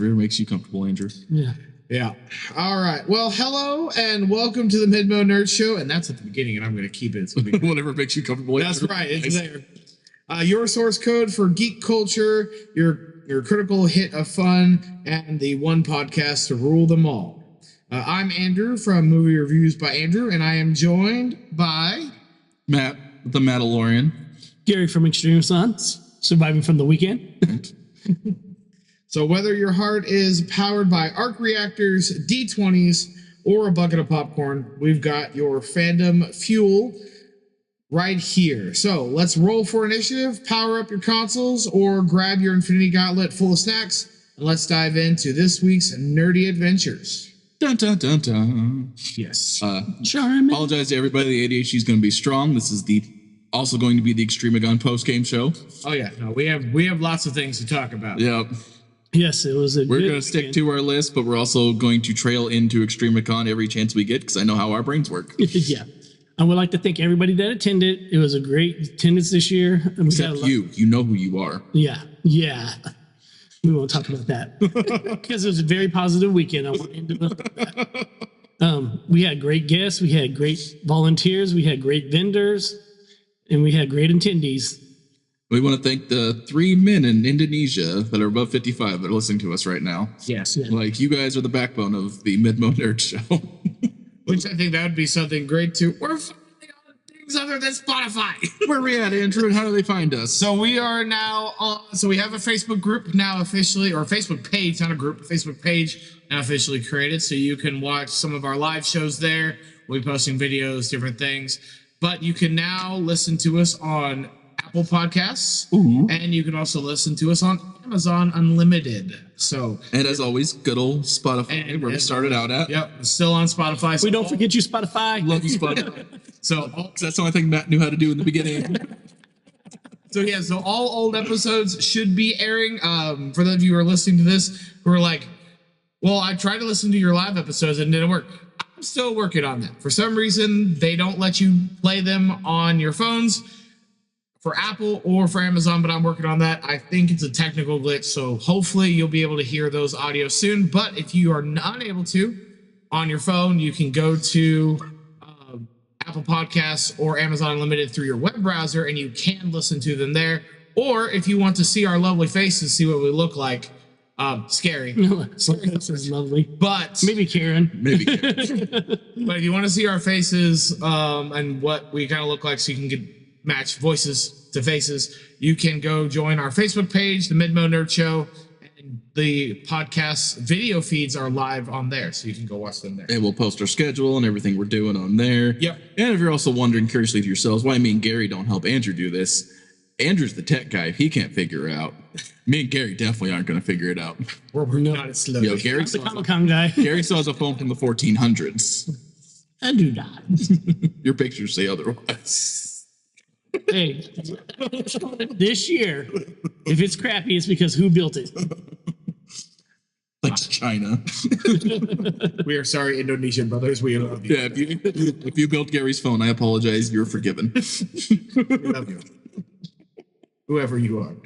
Whatever makes you comfortable, Andrew. Yeah. Yeah. All right. Well, hello and welcome to the MIdMO Nerd Show. And that's at the beginning, and I'm going to keep it. It's gonna be Whatever makes you comfortable. That's right. It's there. Your source code for geek culture, your critical hit of fun, and the one podcast to rule them all. I'm Andrew from Movie Reviews by Andrew, and I am joined by Matt, the Mandalorian. Gary from Extremicon, surviving from the weekend. So whether your heart is powered by arc reactors, D20s, or a bucket of popcorn, we've got your fandom fuel right here. So let's roll for initiative, power up your consoles, or grab your Infinity Gauntlet full of snacks, and let's dive into this week's nerdy adventures. Dun, dun, dun, dun. Yes. Charmin. Apologize to everybody. The ADHD is going to be strong. This is also going to be the Extremicon post-game show. Oh yeah, no, we have lots of things to talk about. Yep. Yes, it was a We're going to stick to our list, but we're also going to trail into Extremicon every chance we get because I know how our brains work. Yeah. I would like to thank everybody that attended. It was a great attendance this year. And Except you. You know who you are. Yeah. Yeah. We won't talk about that because it was a very positive weekend. I want to end with that. We had great guests. We had great volunteers. We had great vendors. And we had great attendees. We want to thank the 3 men in Indonesia that are above 55 that are listening to us right now. Yes. Yeah. Like, you guys are the backbone of the MIdMO Nerd Show. Which I think that would be something great too. We're finally on things other than Spotify. Where are we at, Andrew, and how do they find us? So we are now on, so we have a Facebook group now officially, or a Facebook page, not a group, a Facebook page now officially created. So you can watch some of our live shows there. We'll be posting videos, different things. But you can now listen to us on Apple Podcasts, and you can also listen to us on Amazon Unlimited. So, and as always, good old Spotify, where we started out at. Yep, still on Spotify. So We don't forget you, Spotify. Love you, Spotify. So That's the only thing Matt knew how to do in the beginning. So all old episodes should be airing. For those of you who are listening to this, who are like, well, I tried to listen to your live episodes and it didn't work. I'm still working on that. For some reason, they don't let you play them on your phones for Apple or for Amazon, but I'm working on that. I think it's a technical glitch, so hopefully you'll be able to hear those audio soon. But if you are not able to on your phone, you can go to Apple Podcasts or Amazon Unlimited through your web browser, and you can listen to them there. Or if you want to see our lovely faces, see what we look like, scary. This is lovely. But Maybe Karen. Maybe. but if you want to see our faces and what we kind of look like, so you can match voices to faces, you can go join our Facebook page, the MIdMO Nerd Show, and the podcast video feeds are live on there, so you can go watch them there. And we'll post our schedule and everything we're doing on there. Yep. And if you're also wondering curiously to yourselves why me and Gary don't help Andrew do this, Andrew's the tech guy. He can't figure it out. Me and Gary definitely aren't going to figure it out. We're working on it slowly. Yo, Gary I'm the still Comic-Con guy. Gary still has a phone from the 1400s. I do not. Your pictures say otherwise. Hey, this year, if it's crappy, it's because who built it? Thanks, China. We are sorry, Indonesian brothers. We love you. Yeah, if you built Gary's phone, I apologize. You're forgiven. We love you. Whoever you are.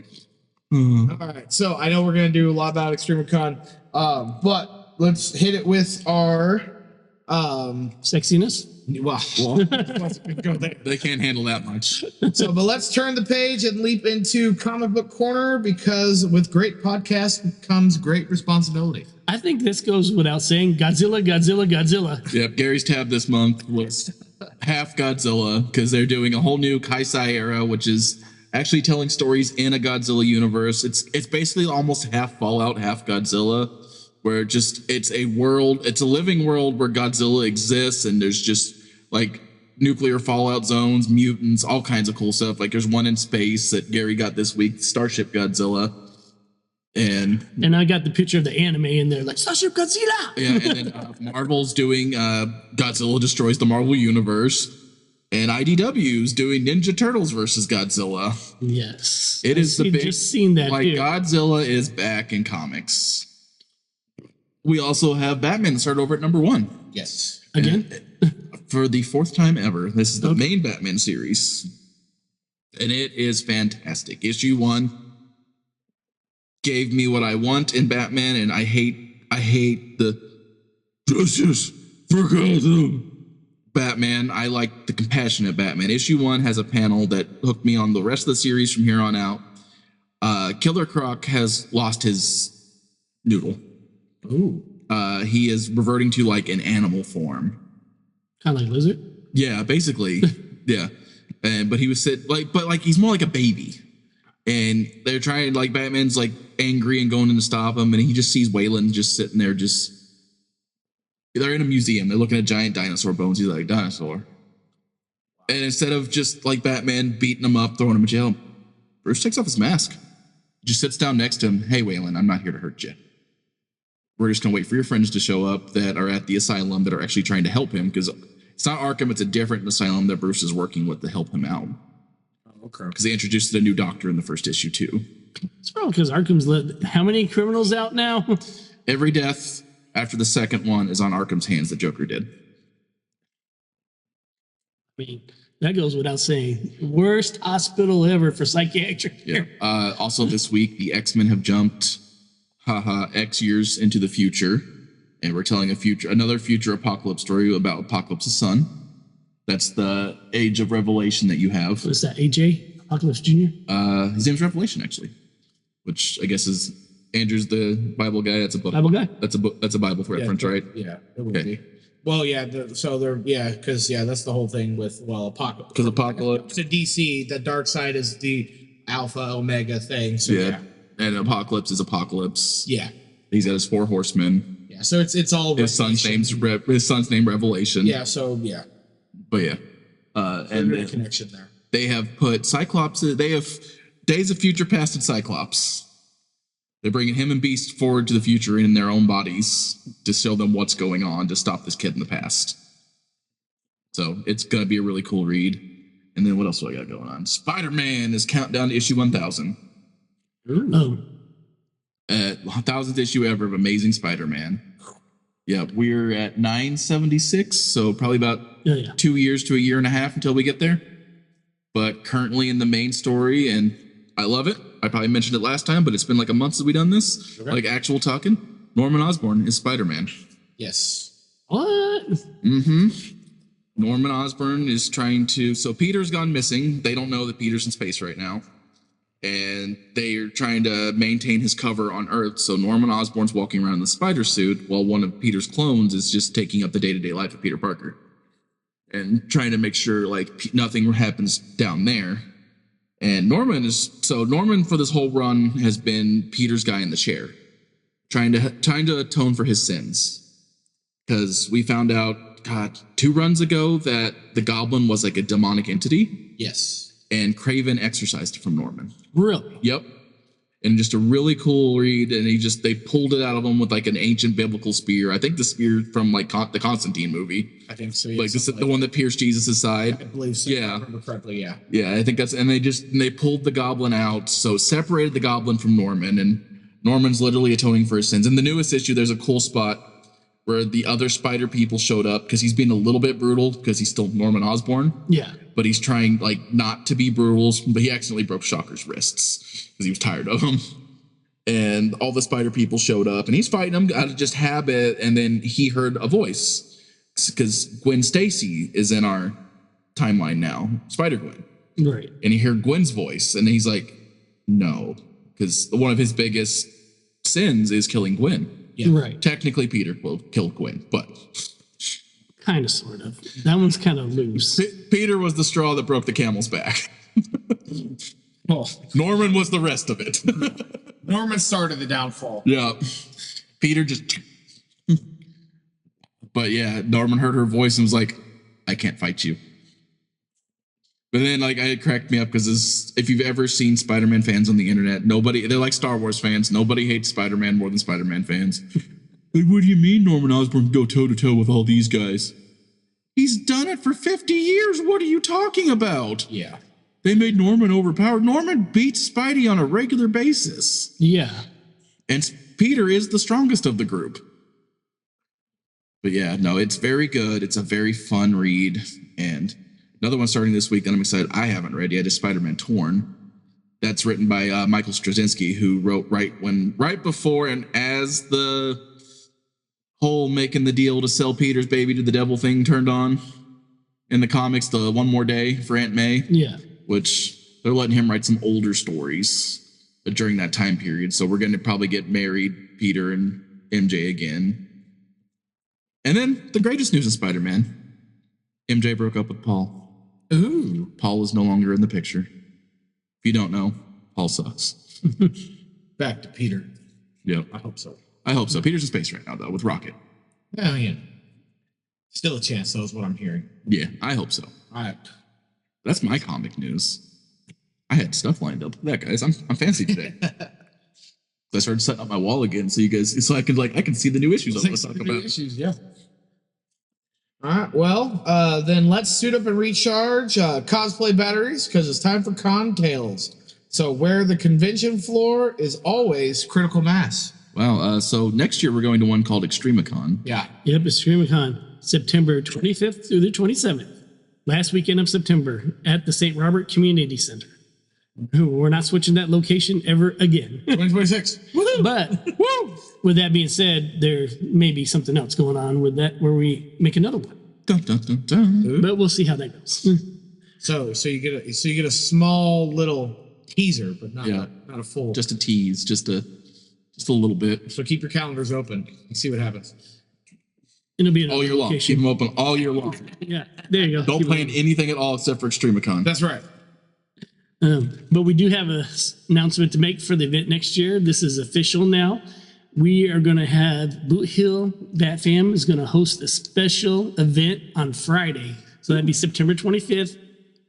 All right. So I know we're going to do a lot about Extremicon, but let's hit it with our Sexiness? well, let's go there. They can't handle that much. But let's turn the page and leap into Comic Book Corner, because with great podcasts comes great responsibility. I think this goes without saying. Godzilla, Godzilla, Godzilla. Yep, Gary's tab this month was half Godzilla because they're doing a whole new Kaisai era, which is actually telling stories in a Godzilla universe. It's basically almost half Fallout, half Godzilla, where it's a living world where Godzilla exists, and there's just like nuclear fallout zones, mutants, all kinds of cool stuff. Like there's one in space that Gary got this week, Starship Godzilla. And I got the picture of the anime in there, like Starship Godzilla. Yeah, and then Marvel's doing Godzilla Destroys the Marvel Universe. And IDW's doing Ninja Turtles versus Godzilla. Yes. It is the big, just seen that like too. Godzilla is back in comics. We also have Batman start over at #1. Yes. Again? For the 4th time ever. This is the main Batman series. And it is fantastic. Issue 1 gave me what I want in Batman, and I hate the justice for Gotham Batman. I like the compassionate Batman. Issue 1 has a panel that hooked me on the rest of the series from here on out. Killer Croc has lost his noodle. Ooh. He is reverting to like an animal form. Kind of like Lizard. Yeah, basically. Yeah. But he was he's more like a baby. And they're trying, like, Batman's like angry and going in to stop him, and he just sees Wayland just sitting there, they're in a museum, they're looking at giant dinosaur bones. He's like, dinosaur. And instead of just like Batman beating him up, throwing him in jail, Bruce takes off his mask, just sits down next to him. Hey, Wayland, I'm not here to hurt you. We're just gonna wait for your friends to show up that are at the asylum that are actually trying to help him, because it's not Arkham, it's a different asylum that Bruce is working with to help him out. Okay. Because they introduced a new doctor in the first issue too. It's probably because Arkham's let how many criminals out now? Every death after the second one is on Arkham's hands that Joker did. I mean, that goes without saying. Worst hospital ever for psychiatric care. Yeah. Also this week, the X-Men have jumped X years into the future, and we're telling another future apocalypse story about Apocalypse's son. That's the Age of Revelation that you have. What's that, AJ? Apocalypse Jr.? His name's Revelation, actually, which I guess is Andrew's the Bible guy. That's a book. Bible guy? That's a book. That's a Bible reference, right? Yeah, it would be. Well, yeah. Because that's the whole thing with Apocalypse. Because Apocalypse To DC, the dark side is the Alpha Omega thing. So yeah. And Apocalypse is Apocalypse. Yeah. He's got his 4 horsemen. Yeah. So it's all his son's name Revelation. Yeah. So yeah. But yeah, and there's a connection there. They have put Cyclops. They have Days of Future Past and Cyclops. They're bringing him and Beast forward to the future in their own bodies to show them what's going on to stop this kid in the past. So it's gonna be a really cool read. And then what else do I got going on? Spider-Man is countdown to issue 1000. Oh. 1000th issue ever of Amazing Spider-Man. Yeah, we're at 976, so probably about 2 years to a year and a half until we get there. But currently in the main story, and I love it. I probably mentioned it last time, but it's been like a month since we've done this. Okay. Like actual talking. Norman Osborn is Spider-Man. Yes. What? Mm-hmm. Norman Osborn is trying to... So Peter's gone missing. They don't know that Peter's in space right now. And they're trying to maintain his cover on Earth. So Norman Osborn's walking around in the spider suit while one of Peter's clones is just taking up the day-to-day life of Peter Parker and trying to make sure like nothing happens down there. And Norman for this whole run has been Peter's guy in the chair, trying to atone for his sins. Because we found out, 2 runs ago that the Goblin was like a demonic entity. Yes. And Kraven exorcised it from Norman. Really? Yep. And just a really cool read. And they pulled it out of him with like an ancient biblical spear. I think the spear from like the Constantine movie. I think so. Like the one that pierced Jesus' side. I believe so. Yeah. If I remember correctly. Yeah. Yeah. I think and they pulled the Goblin out. So separated the Goblin from Norman, and Norman's literally atoning for his sins. In the newest issue, there's a cool spot where the other spider people showed up because he's being a little bit brutal because he's still Norman Osborn. Yeah. But he's trying like not to be brutal, but he accidentally broke Shocker's wrists because he was tired of him. And all the spider people showed up and he's fighting them out of just habit. And then he heard a voice because Gwen Stacy is in our timeline now, Spider-Gwen. Right. And he heard Gwen's voice and he's like, no, because one of his biggest sins is killing Gwen. Yeah. Right. Technically, Peter killed Gwen, but... Kind of, sort of. That one's kind of loose. Peter was the straw that broke the camel's back. Oh. Norman was the rest of it. Norman started the downfall. Yeah. Peter just... But yeah, Norman heard her voice and was like, I can't fight you. But then, like, it cracked me up because if you've ever seen Spider-Man fans on the internet, they're like Star Wars fans. Nobody hates Spider-Man more than Spider-Man fans. Like, what do you mean Norman Osborn can go toe-to-toe with all these guys? He's done it for 50 years. What are you talking about? Yeah. They made Norman overpowered. Norman beats Spidey on a regular basis. Yeah. And Peter is the strongest of the group. But yeah, no, it's very good. It's a very fun read. And... another one starting this week that I'm excited. I haven't read yet is Spider-Man Torn. That's written by Michael Straczynski, who wrote right before and as the whole making the deal to sell Peter's baby to the devil thing turned on in the comics, the One More Day for Aunt May. Yeah. Which they're letting him write some older stories during that time period. So we're going to probably get married, Peter and MJ again. And then the greatest news in Spider-Man. MJ broke up with Paul. Ooh. Paul is no longer in the picture. If you don't know, Paul sucks. Back to Peter. Yep. I hope so. I hope so. Peter's in space right now, though, with Rocket. I mean, still a chance, though, is what I'm hearing. Yeah, I hope so. All right. That's my comic news. I had stuff lined up. Look at that, guys. I'm fancy today. I started setting up my wall again, so I can see the new issues I want to talk about. Issues, yeah. All right. Well, then let's suit up and recharge cosplay batteries because it's time for Con Tales. So where the convention floor is always critical mass. Wow. So next year we're going to one called Extremicon. Yeah. Yep, Extremicon, September 25th through the 27th. Last weekend of September at the St. Robert Community Center. We're not switching that location ever again. 2026. But with that being said, there may be something else going on with that where we make another one. Dun, dun, dun, dun. But we'll see how that goes. So you get a small little teaser, but not a full. Just a tease, just a little bit. So keep your calendars open and see what happens. It'll be All year long. Keep them open all year long. Yeah, there you go. Don't plan anything at all except for Extremicon. That's right. But we do have an announcement to make for the event next year. This is official now. We are going to have Boot Hill Bat Fam is going to host a special event on Friday. So that'd be September 25th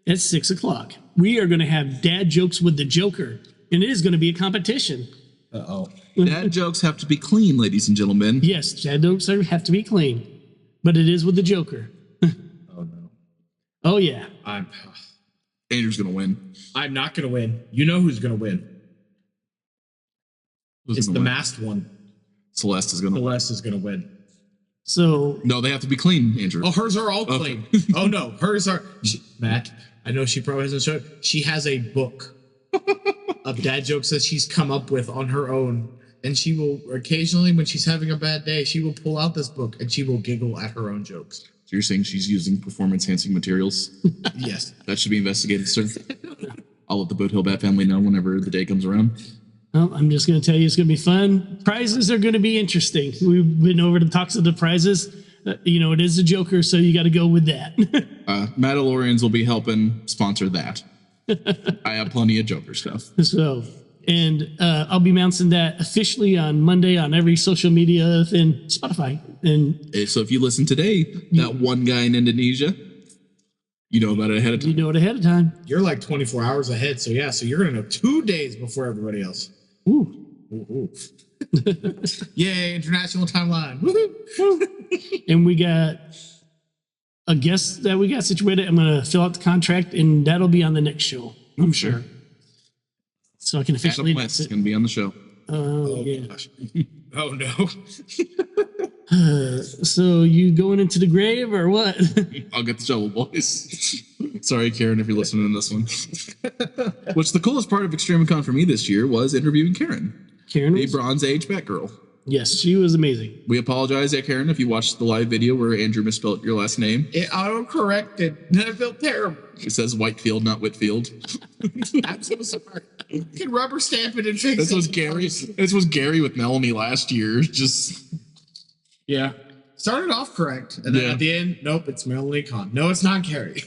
at 6 o'clock. We are going to have dad jokes with the Joker, and it is going to be a competition. Uh-oh. Dad jokes have to be clean, ladies and gentlemen. Yes, dad jokes have to be clean, but it is with the Joker. Oh, no. Oh, yeah. Andrew's going to win. I'm not going to win. You know who's going to win. It's the masked one. Celeste is going to win. Celeste is going to win. So No, they have to be clean, Andrew. Oh, hers are all clean. Oh, no. Hers are... Matt, I know she probably hasn't showed... She has a book of dad jokes that she's come up with on her own. And she will occasionally, when she's having a bad day, she will pull out this book and she will giggle at her own jokes. So you're saying she's using performance-enhancing materials? Yes. That should be investigated, sir. I'll let the Boot Hill Bat family know whenever the day comes around. well, I'm just going to tell you it's going to be fun. Prizes are going to be interesting. We've been over the talks of the prizes. It is a Joker, so you got to go with that. Mandalorians will be helping sponsor that. I have plenty of Joker stuff. So, and I'll be announcing that officially on Monday on every social media and Spotify. And So if you listen today, that one guy in Indonesia, you know about it ahead of time. you know it ahead of time. You're like 24 hours ahead. So, yeah. So you're going to know 2 days before everybody else. Ooh. Ooh. Yay, international timeline. Woohoo. And we got a guest that we got situated. I'm going to fill out the contract, and that'll be on the next show. I'm sure. So I can officially. Adam West is going to be on the show. Oh, yeah. Gosh. Oh, no. So you going into the grave or what? I'll get the shovel, boys. Sorry, Karen, if you're listening to this one. Which the coolest part of Extremicon for me this year was interviewing Karen, Karen the was, Bronze Age Batgirl. yes, she was amazing. We apologize, Karen, if you watched the live video where Andrew misspelled your last name. It auto-corrected. I felt terrible. It says Whitefield, not Whitfield. I'm so sorry. You can rubber stamp it and fix This it. was Gary. This was Gary with Melanie last year. Just Yeah. Started off correct. And then Yeah. at the end, nope, it's Melanie Kahn. No, it's not Carrie.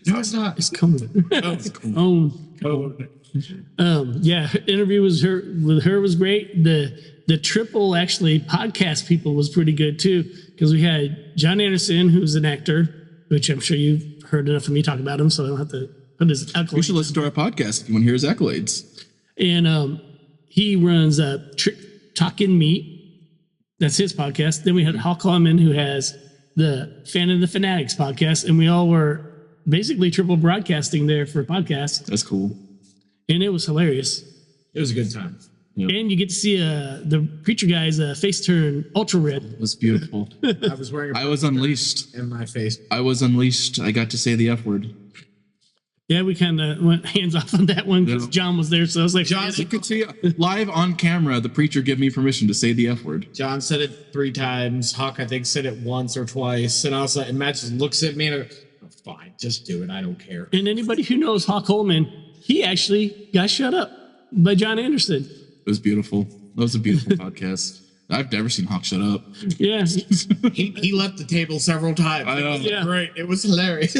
No, it's not. It's coming. Oh, it's cool. Yeah, interview with her was great. The triple actually podcast people was pretty good too, because we had John Anderson, who's an actor, which I'm sure you've heard enough of me talk about him, so I don't have to put his accolades. you should listen to our podcast if you want to hear his accolades. And he runs Talkin' Meat. That's his podcast. Then we had Hal Klumman, who has the Fan of the Fanatics podcast, and we all were basically triple broadcasting there for podcasts, That's cool. and it was hilarious. It was a good time. Yep. And you get to see the preacher guy's face turn ultra red. It was beautiful. I was wearing a I was unleashed. in my face. I was unleashed. I got to say the F word. Yeah, we kind of went hands off on that one because Yeah. John was there. So I was like, John, You could see live on camera the preacher give me permission to say the F word. John said it 3 times. Hawk, I think, said it once or twice. And I was like, and Matt just looks at me and oh, fine, just do it. I don't care. and anybody who knows Hawk Holman, he actually got shut up by John Anderson. It was beautiful. That was a beautiful podcast. I've never seen Hawk shut up. Yeah. He left the table several times. I know. It was Yeah. great. It was hilarious.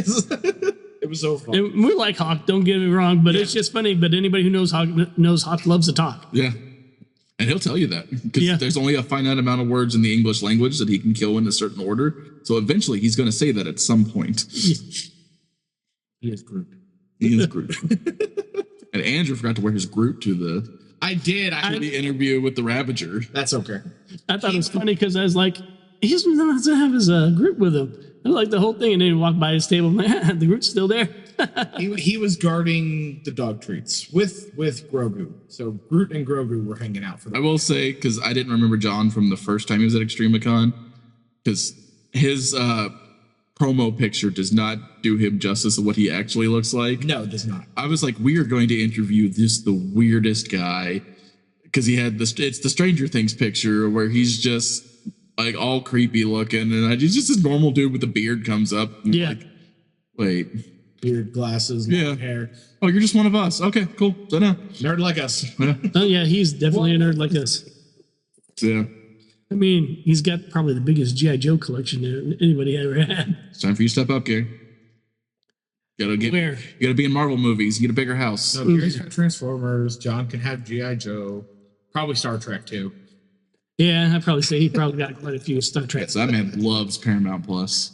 It was so fun. And we like Hawk, don't get me wrong, but it's just funny. But anybody who knows Hawk loves to talk. Yeah. And he'll tell you that because Yeah. there's only a finite amount of words in the English language that he can kill in a certain order. So eventually he's going to say that at some point. He is Groot. He is Groot. And Andrew forgot to wear his Groot to I did. the interview with the Ravager. That's okay. I thought it was funny because I was like, he's doesn't have his group with him. I like the whole thing, and then he walked by his table. I'm like, the group's still there. He was guarding the dog treats with Grogu. So Groot and Grogu were hanging out for I the will say, because I didn't remember John from the first time he was at Extremicon, because his promo picture does not do him justice of what he actually looks like. No, it does not. I was like, we are going to interview the weirdest guy, because he had it's the Stranger Things picture where he's just like all creepy looking, and he's just this normal dude with a beard comes up. And Yeah. like, wait, Beard, glasses, Yeah. long hair. oh, you're just one of us. Okay, cool. So now, Nerd like us. Oh yeah, he's definitely a nerd like us. yeah, I mean, he's got probably the biggest GI Joe collection that anybody ever had. it's time for you to step up, Gary. You Where? gotta be in Marvel movies. You get a bigger house. So Gary's got Transformers. John can have G.I. Joe. Probably Star Trek too. Yeah, I'd probably say he probably got quite a few Star Trek. So that man loves Paramount Plus.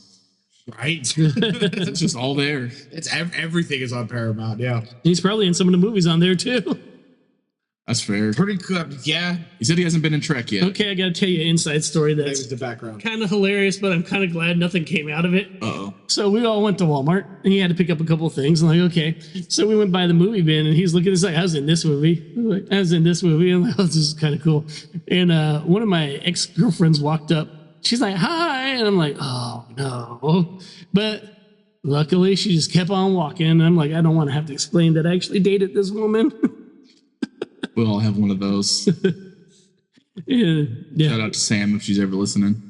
Right? It's just all there. It's everything is on Paramount. Yeah. He's probably in some of the movies on there too. That's fair. Pretty good. Yeah. He said he hasn't been in Trek yet. Okay, I got to tell you an inside story That that's was the background. kind of hilarious, but I'm kind of glad nothing came out of it. Uh-oh. So we all went to Walmart, and he had to pick up a couple of things. I'm like, okay. So we went by the movie bin, and he's looking at this like, I was in this movie. I'm like, I was in this movie. I'm like, oh, this is kind of cool. And one of my ex-girlfriends walked up. She's like, hi. And I'm like, oh, no. But luckily, she just kept on walking. And I'm like, I don't want to have to explain that I actually dated this woman. We'll all have one of those. Yeah. Shout out to Sam if she's ever listening.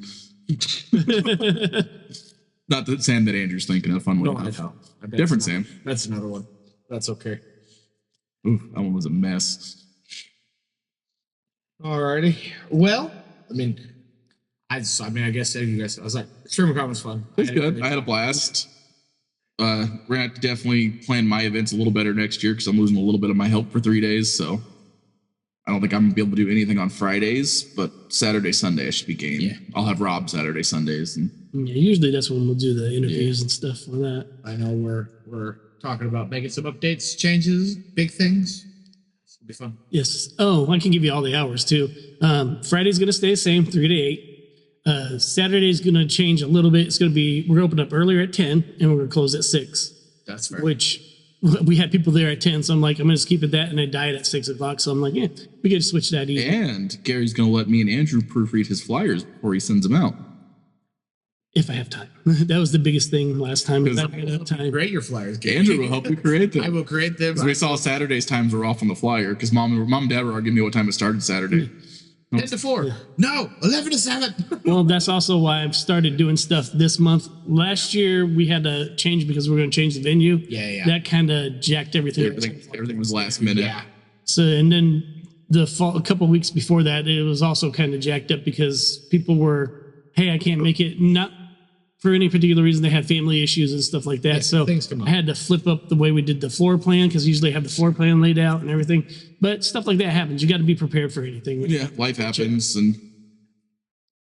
Not the Sam that Andrew's thinking of. Fun No, one. I know. I bet Different it's not- Sam. That's another one. That's okay. Ooh, that one was a mess. Alrighty. Well, I mean, I guess you guys. I was like, Extremicon was fun. It's good. I had a blast. We're gonna have to definitely plan my events a little better next year because I'm losing a little bit of my help for 3 days. So I don't think I'm gonna be able to do anything on Fridays, but Saturday, Sunday I should be game. Yeah. I'll have Rob Saturday, Sundays, and Yeah, usually that's when we'll do the interviews and stuff for that. I know we're talking about making some updates, changes, big things. It'll be fun. Yes. Oh, I can give you all the hours too. Friday's going to stay the same, 3 to 8. Saturday's going to change a little bit. It's going to be, we're going to open up earlier at 10 and we're going to close at 6, That's fair. which we had people there at 10. So I'm like, I'm going to keep it that. And I died at 6 o'clock. So I'm like, yeah, we could switch that easy. and Gary's gonna let me and Andrew proofread his flyers before he sends them out. If I have time. That was the biggest thing last time. Is I Because- didn't have time. Create your flyers, Gary. Andrew will help you create them. I will create them. 'Cause we saw Saturday's times were off on the flyer because mom and dad were arguing me what time it started Saturday. 10 to 4. No, 11 to 7. Well, that's also why I've started doing stuff this month. Last year we had to change because we are going to change the venue. Yeah. That kind of jacked everything. Everything was last minute. Yeah. So, and then the fall, a couple of weeks before that, it was also kind of jacked up because people were, hey, I can't make it. Not for any particular reason. They had family issues and stuff like that. So things come up. I had to flip up the way we did the floor plan because usually I have the floor plan laid out and everything. But stuff like that happens. You got to be prepared for anything. Yeah, life happens, and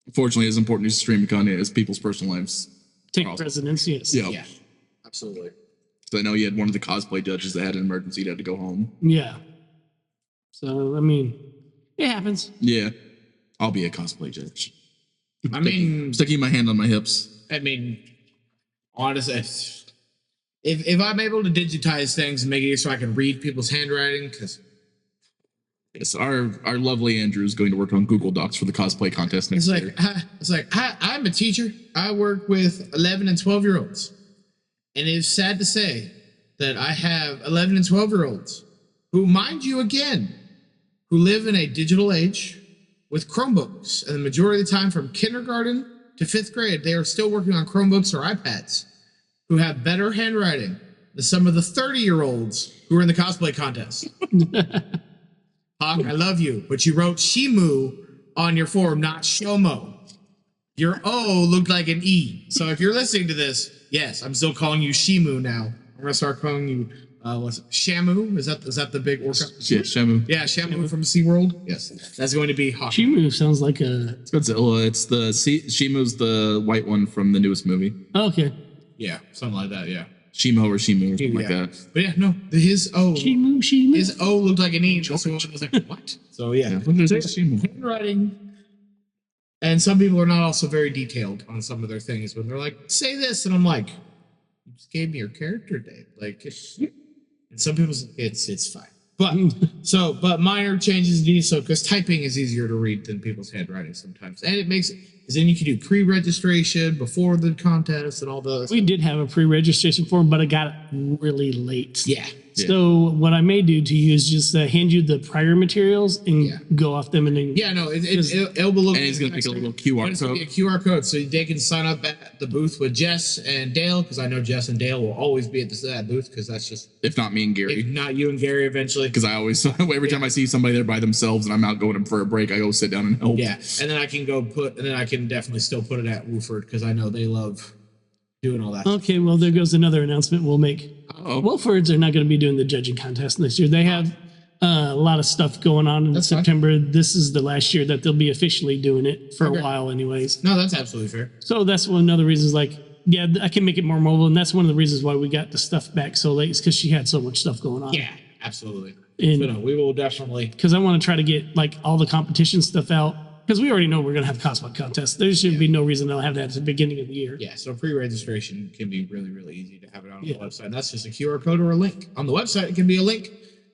unfortunately, as important as Extremicon is, people's personal lives. Take Awesome. precedence, yes. Yeah. Yeah. Absolutely. So I know you had one of the cosplay judges that had an emergency, had to go home. Yeah. So, I mean, it happens. Yeah, I'll be a cosplay judge. I mean, Sticking my hand on my hips. Honestly, if I'm able to digitize things and make it so I can read people's handwriting, because Yes, our lovely Andrew is going to work on Google Docs for the cosplay contest next year. hi, I'm a teacher. I work with 11 and 12-year-olds, and it's sad to say that I have 11 and 12-year-olds who, mind you again, who live in a digital age with Chromebooks. And the majority of the time from kindergarten to 5th grade, they are still working on Chromebooks or iPads, who have better handwriting than some of the 30-year-olds who are in the cosplay contest. Hawk, I love you, but you wrote Shimu on your form, not Shomo. Your O looked like an E. So if you're listening to this, yes, I'm still calling you Shimu now. I'm gonna start calling you what's it? Shamu? Is that the big orca? Yeah, Shamu. Yeah, Shamu from SeaWorld. Yes, that's going to be Hawk. Shimu sounds like a. It's Godzilla. It's Shimu's the white one from the newest movie. Oh, okay. Yeah, something like that. Yeah. Shimo or Shimu or something like that. But yeah, no, his O. Shimu. His O looked like an E. So I was like, what? So yeah. Handwriting. And some people are not also very detailed on some of their things, but they're like, say this, and I'm like, you just gave me your character name. Like, and some people say it's fine. But minor changes need so because typing is easier to read than people's handwriting sometimes. And it makes it because then you can do pre-registration before the contest and all those. We did have a pre-registration form, but I got it really late. Yeah. So what I may do to you is just hand you the prior materials and go off them and then. Yeah, no, it'll be looking. And he's going to make a little QR It's code. going to be a QR code so they can sign up at the booth with Jess and Dale because I know Jess and Dale will always be at that booth because that's just. If not me and If Gary. not you and Gary eventually. Because I always, every time I see somebody there by themselves and I'm out going for a break, I go sit down and help. Yeah, and then I can definitely still put it at Wooford because I know they love doing all that. Okay, well, there goes another announcement we'll make. Uh-oh. Wilfords are not going to be doing the judging contest this year. They have a lot of stuff going on in September. Fine. This is the last year that they'll be officially doing it for a while anyways. No, that's absolutely fair. So that's one of the reasons, like, yeah, I can make it more mobile, and that's one of the reasons why we got the stuff back so late is because she had so much stuff going on. Yeah, absolutely. And so no, we will definitely. Because I want to try to get, like, all the competition stuff out. Because we already know we're going to have cosplay contests. There should be no reason to have that at the beginning of the year. Yeah, so pre-registration can be really, really easy to have it on the website. And that's just a QR code or a link. On the website, it can be a link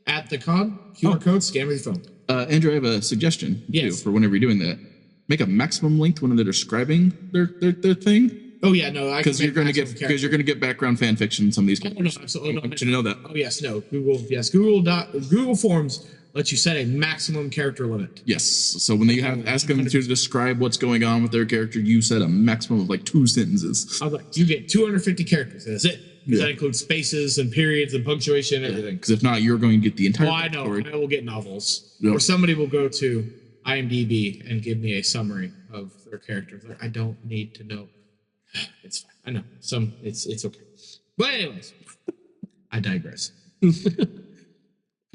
at the con, QR code, scan with your phone. Andrew, I have a suggestion too, for whenever you're doing that. Make a maximum length when they're describing their thing. Oh yeah, no, because you're going to get background fan fiction in some of these. Oh, no, absolutely. I want you to know that. Oh yes, no. Google Forms lets you set a maximum character limit. Yes. So when they ask them to describe what's going on with their character, you set a maximum of like 2 sentences. I was like, you get 250 characters. And that's it. That includes spaces and periods and punctuation and everything. Because if not, you're going to get the entire. Oh, I know. story. I will get novels. Or somebody will go to IMDb and give me a summary of their characters. Like, I don't need to know. It's fine. I know. It's okay. But anyways, I digress.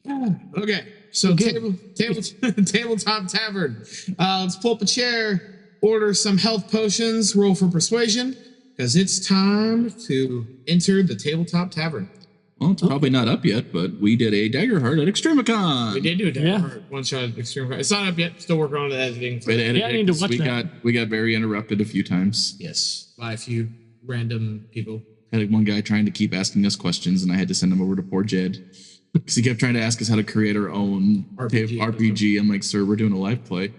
Okay. So tabletop tavern. Let's pull up a chair, order some health potions, roll for persuasion, because it's time to enter the tabletop tavern. Well, it's probably not up yet, but we did a dagger heart at Extremicon. We did do a dagger heart one shot at Extremicon. It's not up yet. Still working on the editing. I need to watch that. We got very interrupted a few times. Yes, by a few random people. Had one guy trying to keep asking us questions, and I had to send him over to poor Jed. Because he kept trying to ask us how to create our own RPG. I'm like, sir, we're doing a live play.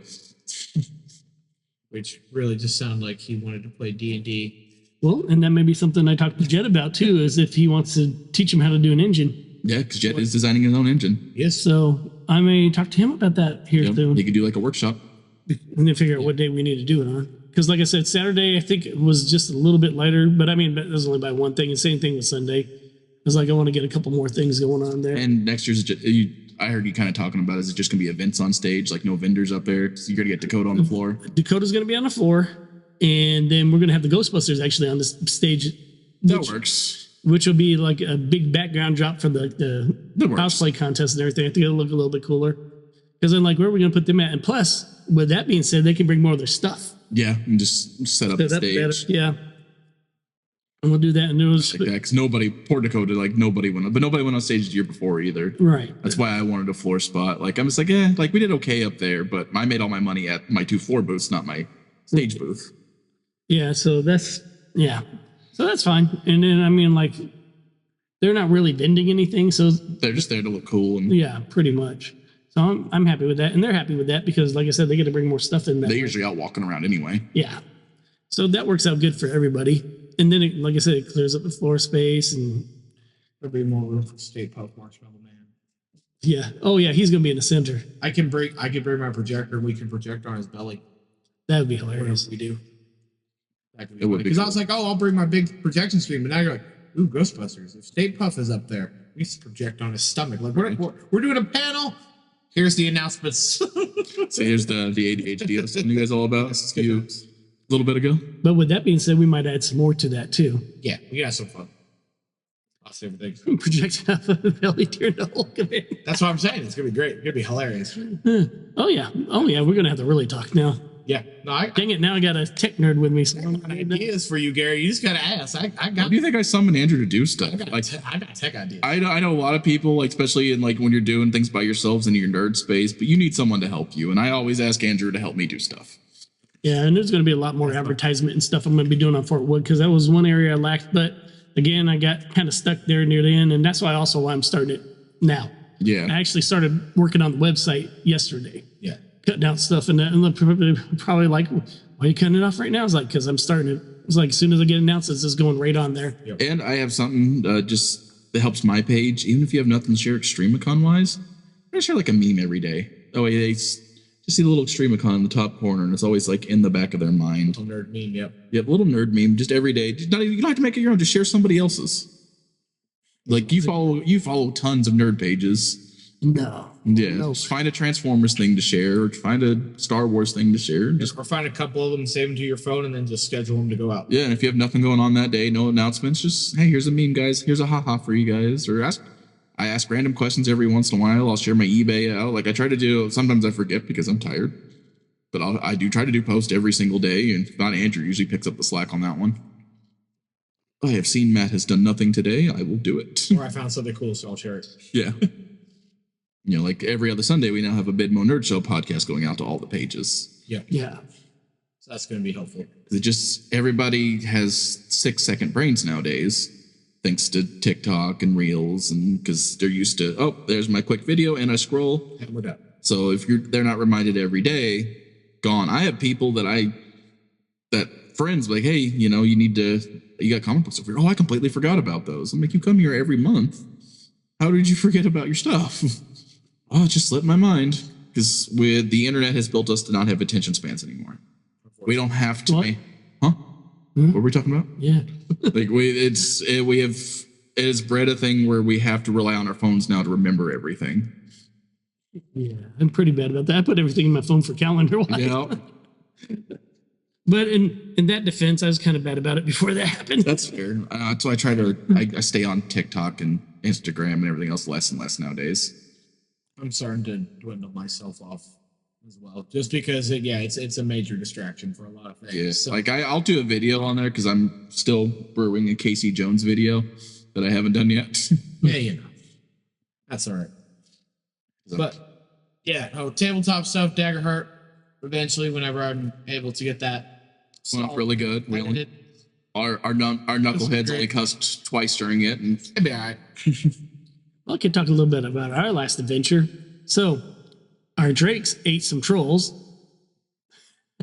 Which really just sounded like he wanted to play D&D. Well, and that may be something I talked to Jed about, too, is if he wants to teach him how to do an engine. Yeah, because Jed is designing his own engine. Yes. So I may talk to him about that here soon. He could do like a workworkship. And then figure out what day we need to do it on. Because like I said, Saturday, I think it was just a little bit lighter. But I mean, it was only by one thing. And same thing with Sunday. I was like, I want to get a couple more things going on there. And next year's, I heard you kind of talking about, is it just going to be events on stage, like no vendors up there? So you're going to get Dakota on the floor? Dakota's going to be on the floor. And then we're going to have the Ghostbusters actually on this stage. That works. Which will be like a big background drop for the cosplay contest and everything. I think it'll look a little bit cooler. Because then, like, where are we going to put them at? And plus, with that being said, they can bring more of their stuff. Yeah, and just set up the stage. Yeah. And we'll do that. And it was like that, because poor Dakota, nobody went on stage the year before either. Right. That's why I wanted a floor spot. Like, I'm just like, we did okay up there, but I made all my money at my 2 floor booths, not my stage booth. Yeah, so that's fine. And then, I mean, like, they're not really vending anything, so they're just there to look cool. And yeah, pretty much. So I'm happy with that, and they're happy with that because, like I said, they get to bring more stuff in. They're usually out walking around anyway. Yeah, so that works out good for everybody. And then, like I said, it clears up the floor space, and There'll be more room for Stay Puft Marshmallow Man. Yeah. Oh yeah, he's gonna be in the center. I can bring my projector and we can project on his belly. That would be Whatever hilarious. we do. That could be It would be because I cool. was like, oh, I'll bring my big projection screen, but now you're like, ooh, Ghostbusters. If Stay Puft is up there, we just project on his stomach. Like we're doing a panel. Here's the announcements. So here's the ADHD I was telling you guys all about a little bit ago. But with that being said, we might add some more to that too. Yeah, we got some fun. Lots of different things. Projecting off of the belly during the whole command. That's what I'm saying. It's gonna be great. It's gonna be hilarious. Oh yeah. We're gonna have to really talk now. Yeah. No, I Dang it! Now I got a tech nerd with me. So got ideas for you, Gary. You just gotta ask. I Why got. do you think I summoned Andrew to do stuff? I got tech ideas. I know a lot of people, like especially in like when you're doing things by yourselves in your nerd space, but you need someone to help you. And I always ask Andrew to help me do stuff. Yeah, and there's going to be a lot more advertisement and stuff I'm going to be doing on Fort Wood because that was one area I lacked. But again, I got kind of stuck there near the end, and that's why I'm starting it now. Yeah. I actually started working on the website yesterday, Yeah. cutting out stuff, and they're probably like, "Why are you cutting it off right now?" I was like, "Because I'm starting it." It's like as soon as I get announced, it's just going right on there. Yep. And I have something just that helps my page, even if you have nothing to share Extremicon wise. I share like a meme every day. Oh, they just see the little Extremicon in the top corner, and it's always like in the back of their mind. Little nerd meme. Yep. Yep, little nerd meme, just every day. You don't have to make it your own. Just share somebody else's. Like you follow tons of nerd pages. No. Yeah, No. just find a Transformers thing to share, or find a Star Wars thing to share. Just Or find a couple of them, save them to your phone, and then just schedule them to go out. yeah, and if you have nothing going on that day, no announcements, just hey, here's a meme, guys. Here's a haha for you guys. Or I ask random questions every once in a while. I'll share my eBay out. Like I try to do. Sometimes I forget because I'm tired, but I do try to do post every single day. And if not, Andrew usually picks up the slack on that one. I have seen Matt has done nothing today. I will do it. Or I found something cool, so I'll share it. Yeah. You know, like every other Sunday, we now have a MIdMO Nerd Show podcast going out to all the pages. Yeah. Yeah. So that's going to be helpful. It just everybody has 6-second brains nowadays, thanks to TikTok and Reels, and because they're used to there's my quick video and I scroll. And we're done. So if they're not reminded every day, gone. I have people that friends like, hey, you know, you got comic books over here. Oh, I completely forgot about those. I'm like, you come here every month. How did you forget about your stuff? Oh, it just slipped my mind. Because the internet has built us to not have attention spans anymore. We don't have to. What? What were we talking about? Yeah. Like it has bred a thing where we have to rely on our phones now to remember everything. Yeah. I'm pretty bad about that. I put everything in my phone for calendar wise. Yeah, But in that defense, I was kind of bad about it before that happened. that's fair. So I try to I stay on TikTok and Instagram and everything else less and less nowadays. I'm starting to dwindle myself off as well, just because it's a major distraction for a lot of things. Yeah, So, like I'll do a video on there because I'm still brewing a Casey Jones video that I haven't done yet. yeah, you know, that's all right. But yeah, tabletop stuff, Daggerheart. Eventually, whenever I'm able to get that, Went off really good. We edited, only, our knuckleheads great. only cussed twice during it, and it'd be all right. I could talk a little bit about our last adventure. So, our drakes ate some trolls.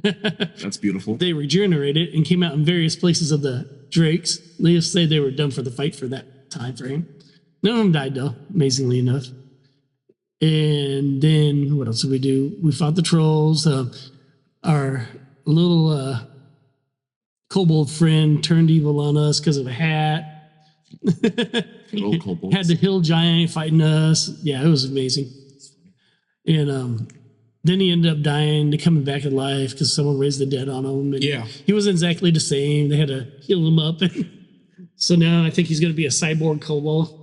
that's beautiful. They regenerated and came out in various places of the drakes. Let's say they were done for the fight for that time frame. None of them died, though, amazingly enough. And then what else did we do? We fought the trolls. Our little kobold friend turned evil on us because of a hat. Good old kobolds. Had the hill giant fighting us. Yeah, it was amazing. And then he ended up dying, coming back to life because someone raised the dead on him. And Yeah. he wasn't exactly the same. They had to heal him up. So now I think he's going to be a cyborg kobold.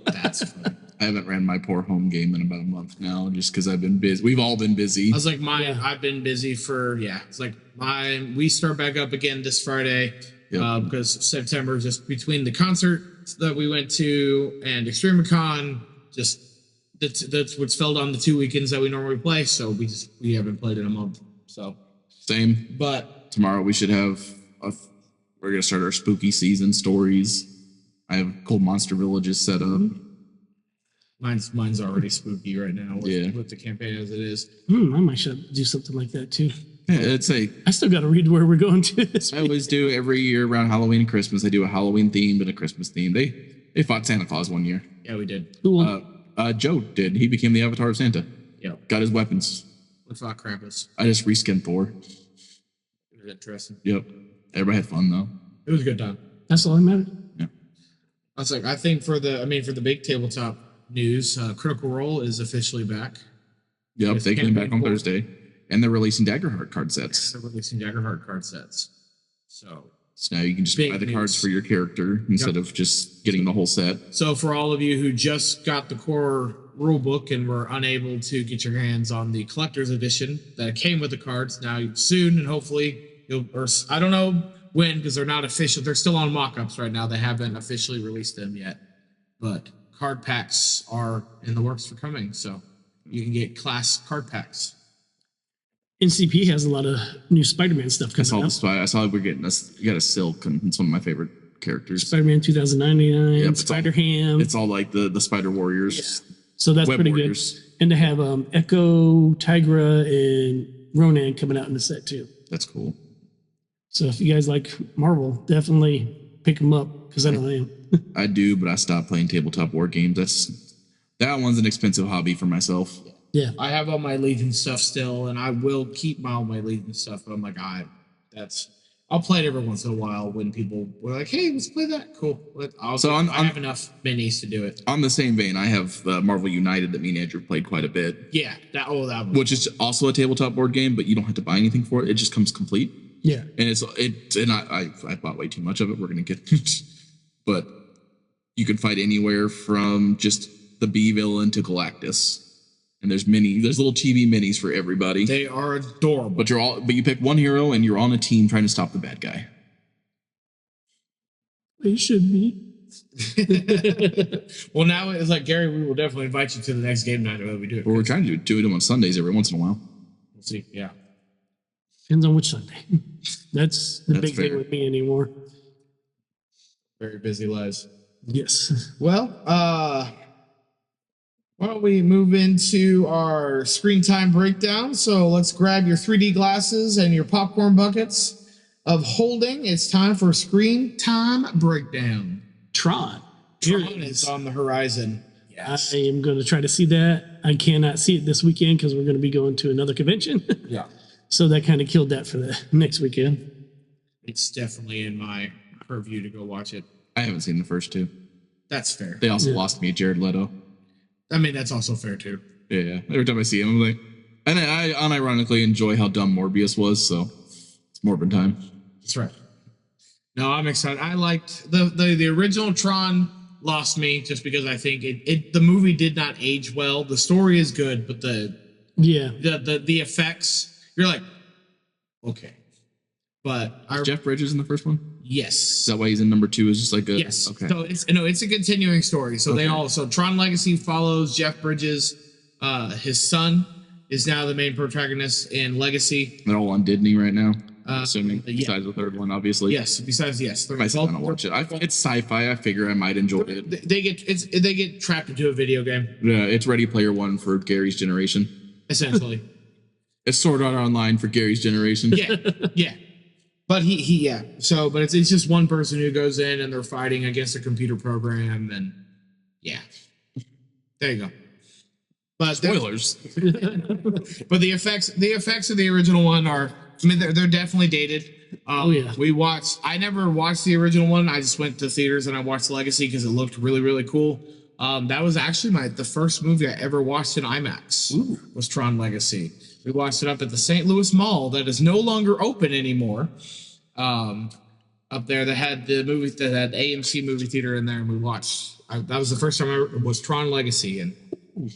That's funny. I haven't ran my poor home game in about a month now, just because I've been busy. We've all been busy. I was like, I've been busy for, it's like we start back up again this Friday Yep. because September, just between the concert that we went to and Extremicon, just that's what's fell on the 2 weekends that we normally play. So we haven't played in a month. So, Same. but Tomorrow we should have we're gonna start our spooky season stories. I have Cold Monster Villages set up. mine's already spooky right now with the campaign as it is. I might should do something like that too. Yeah, I still got to read where we're going to this I always do every year around Halloween and Christmas. I do a Halloween themed and a Christmas theme. They fought Santa Claus one year. Yeah, we did. Who won? Joe did. He became the avatar of Santa. Yeah. Got his weapons. We fought Krampus. I just reskinned Thor. It was interesting. Yep. Everybody had fun though. It was a good time. That's all that matters. Yeah. I think for the big tabletop news, Critical Role is officially back. Yep. It's They came back on campaign Thursday, and they're releasing Daggerheart card sets. They're releasing Daggerheart card sets. So So now you can just Big buy the news. cards for your character instead of just getting the whole set. So for all of you who just got the core rule book and were unable to get your hands on the collector's edition that came with the cards, now soon and hopefully I don't know when because they're not official. They're still on mock-ups right now. They haven't officially released them yet, but card packs are in the works for coming. So you can get class card packs. NCP has a lot of new Spider-Man stuff I saw coming the out. I saw we're getting you got a Silk, and it's one of my favorite characters. Spider-Man 2099, Yep, it's all- Spider-Ham. It's all like the Spider Warriors. So that's Web pretty Warriors. good. And to have Echo, Tigra, and Ronan coming out in the set too. That's cool. So if you guys like Marvel, definitely pick them up because I know I am. I do, but I stopped playing tabletop war games. That one's an expensive hobby for myself. Yeah. I have all my Legion stuff still, and I will keep all my Legion stuff. But I'm like, I'll play it every once in a while when people were like, "Hey, let's play that." Cool. I have enough minis to do it. On the same vein, I have Marvel United that me and Andrew played quite a bit, Yeah, that one. which is also a tabletop board game, but you don't have to buy anything for it. It just comes complete. Yeah. And I bought way too much of it. We're gonna get, but you can fight anywhere from just the B villain to Galactus, and there's little TV minis for everybody. They are adorable. But you pick one hero and you're on a team trying to stop the bad guy. They should be. Well, now it's like, Gary, we will definitely invite you to the next game night that we do it. Well, we're trying to do them on Sundays every once in a while. We'll see. Yeah. Depends on which Sunday. That's the That's big thing fair. with me anymore. Very busy lives. Yes. Well, why don't we move into our screen time breakdown? So let's grab your 3D glasses and your popcorn buckets of holding. It's time for screen time breakdown. Tron. Here Tron it is is. on the horizon. Yes. I am going to try to see that. I cannot see it this weekend because we're going to be going to another convention. Yeah. So that kind of killed that for the next weekend. It's definitely in my purview to go watch it. I haven't seen the first two. That's fair. They also lost me at Jared Leto. I mean, that's also fair too. Yeah. Every time I see him, I'm like, and I unironically enjoy how dumb Morbius was. So it's Morbin time. That's right. No, I'm excited. I liked the original Tron. Lost me just because I think the movie did not age well. The story is good, but the effects, you're like, okay. But Jeff Bridges in the first one? yes. Is that why he's in number 2? Is just like a Yes. Okay. So it's a continuing story. So Okay. Tron Legacy follows Jeff Bridges. His son is now the main protagonist in Legacy. They're all on Disney right now. Assuming yeah. besides the third one, obviously. Yes. Besides, yes. I might sit down and watch it. It's sci-fi. I figure I might enjoy it. They get trapped into a video game Yeah, it's Ready Player One for Gary's generation. essentially. It's Sword Art Online for Gary's generation. Yeah. But but it's just one person who goes in and they're fighting against a computer program and yeah. There you go. But Spoilers. but the effects of the original one are, I mean, they're definitely dated. yeah. I never watched the original one. I just went to theaters and I watched Legacy because it looked really, really cool. That was actually the first movie I ever watched in IMAX. Was Tron Legacy. We watched it up at the St. Louis Mall that is no longer open anymore. Up there, they had the movie that had AMC movie theater in there, and we watched. That was the first time I ever was Tron Legacy, and I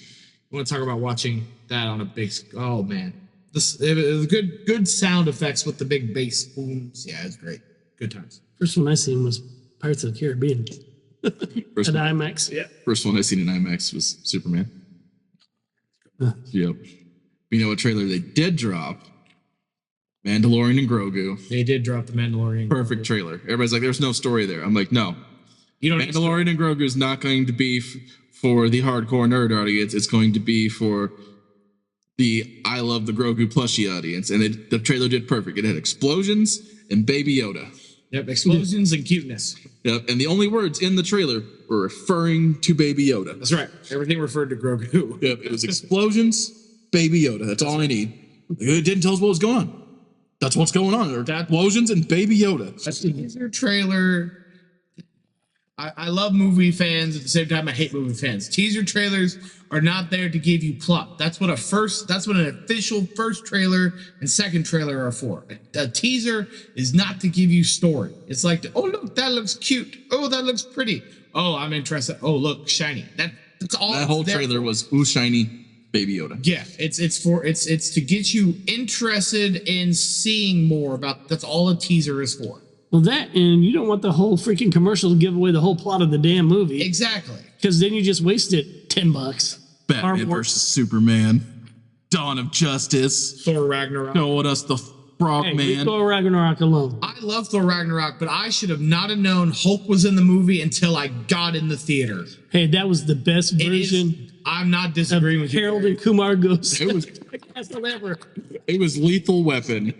want to talk about watching that on a big. Oh man, it was good sound effects with the big bass booms. Yeah, it was great. Good times. First one I seen was Pirates of the Caribbean First at one, IMAX. Yeah. first one I seen in IMAX was Superman. Yep. You know what trailer they did drop? Mandalorian and Grogu. They did drop the Mandalorian. Perfect trailer. Everybody's like, "There's no story there." I'm like, "No, You don't. Mandalorian and Grogu is not going to be for the hardcore nerd audience. It's going to be for the I love the Grogu plushie audience." And the trailer did perfect. It had explosions and Baby Yoda. Yep, explosions and cuteness. Yep. And the only words in the trailer were referring to Baby Yoda. That's right. Everything referred to Grogu. Yep. It was explosions, Baby Yoda. That's all I need. It didn't tell us what was going on. That's what's going on. There are explosions and Baby Yoda. That's the teaser trailer. I love movie fans. At the same time, I hate movie fans. Teaser trailers are not there to give you plot. That's what an official first trailer and second trailer are for. A teaser is not to give you story. It's like, oh look, that looks cute. Oh, that looks pretty. Oh, I'm interested. Oh, look, shiny. That's all. That whole trailer was ooh shiny Baby Yoda. Yeah, it's to get you interested in seeing more about. That's all a teaser is for. Well, that, and you don't want the whole freaking commercial to give away the whole plot of the damn movie. Exactly. Because then you just wasted $10. Batman versus Superman. Dawn of Justice. Thor Ragnarok. Showing us the Frogman. Thor Ragnarok alone. I love Thor Ragnarok, but I should have not have known Hulk was in the movie until I got in the theater. Hey, that was the best version. I'm not disagreeing with you. Harold and Kumar goes. It was Lethal Weapon.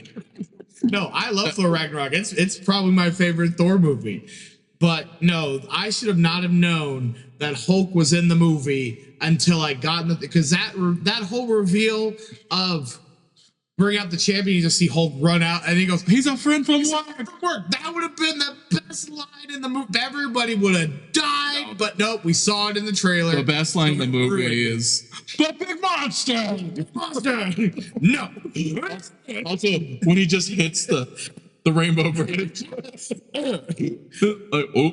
No, I love Thor Ragnarok. It's probably my favorite Thor movie. But no, I should have not have known that Hulk was in the movie until I got in the, because that whole reveal of bring out the champion, you just see Hulk run out and he goes, he's a friend from work. That would have been the best line in the movie. Everybody would have died, but nope, we saw it in the trailer. The best line in the movie is the big monster. No. Also, when he just hits the rainbow bridge. Like, oh.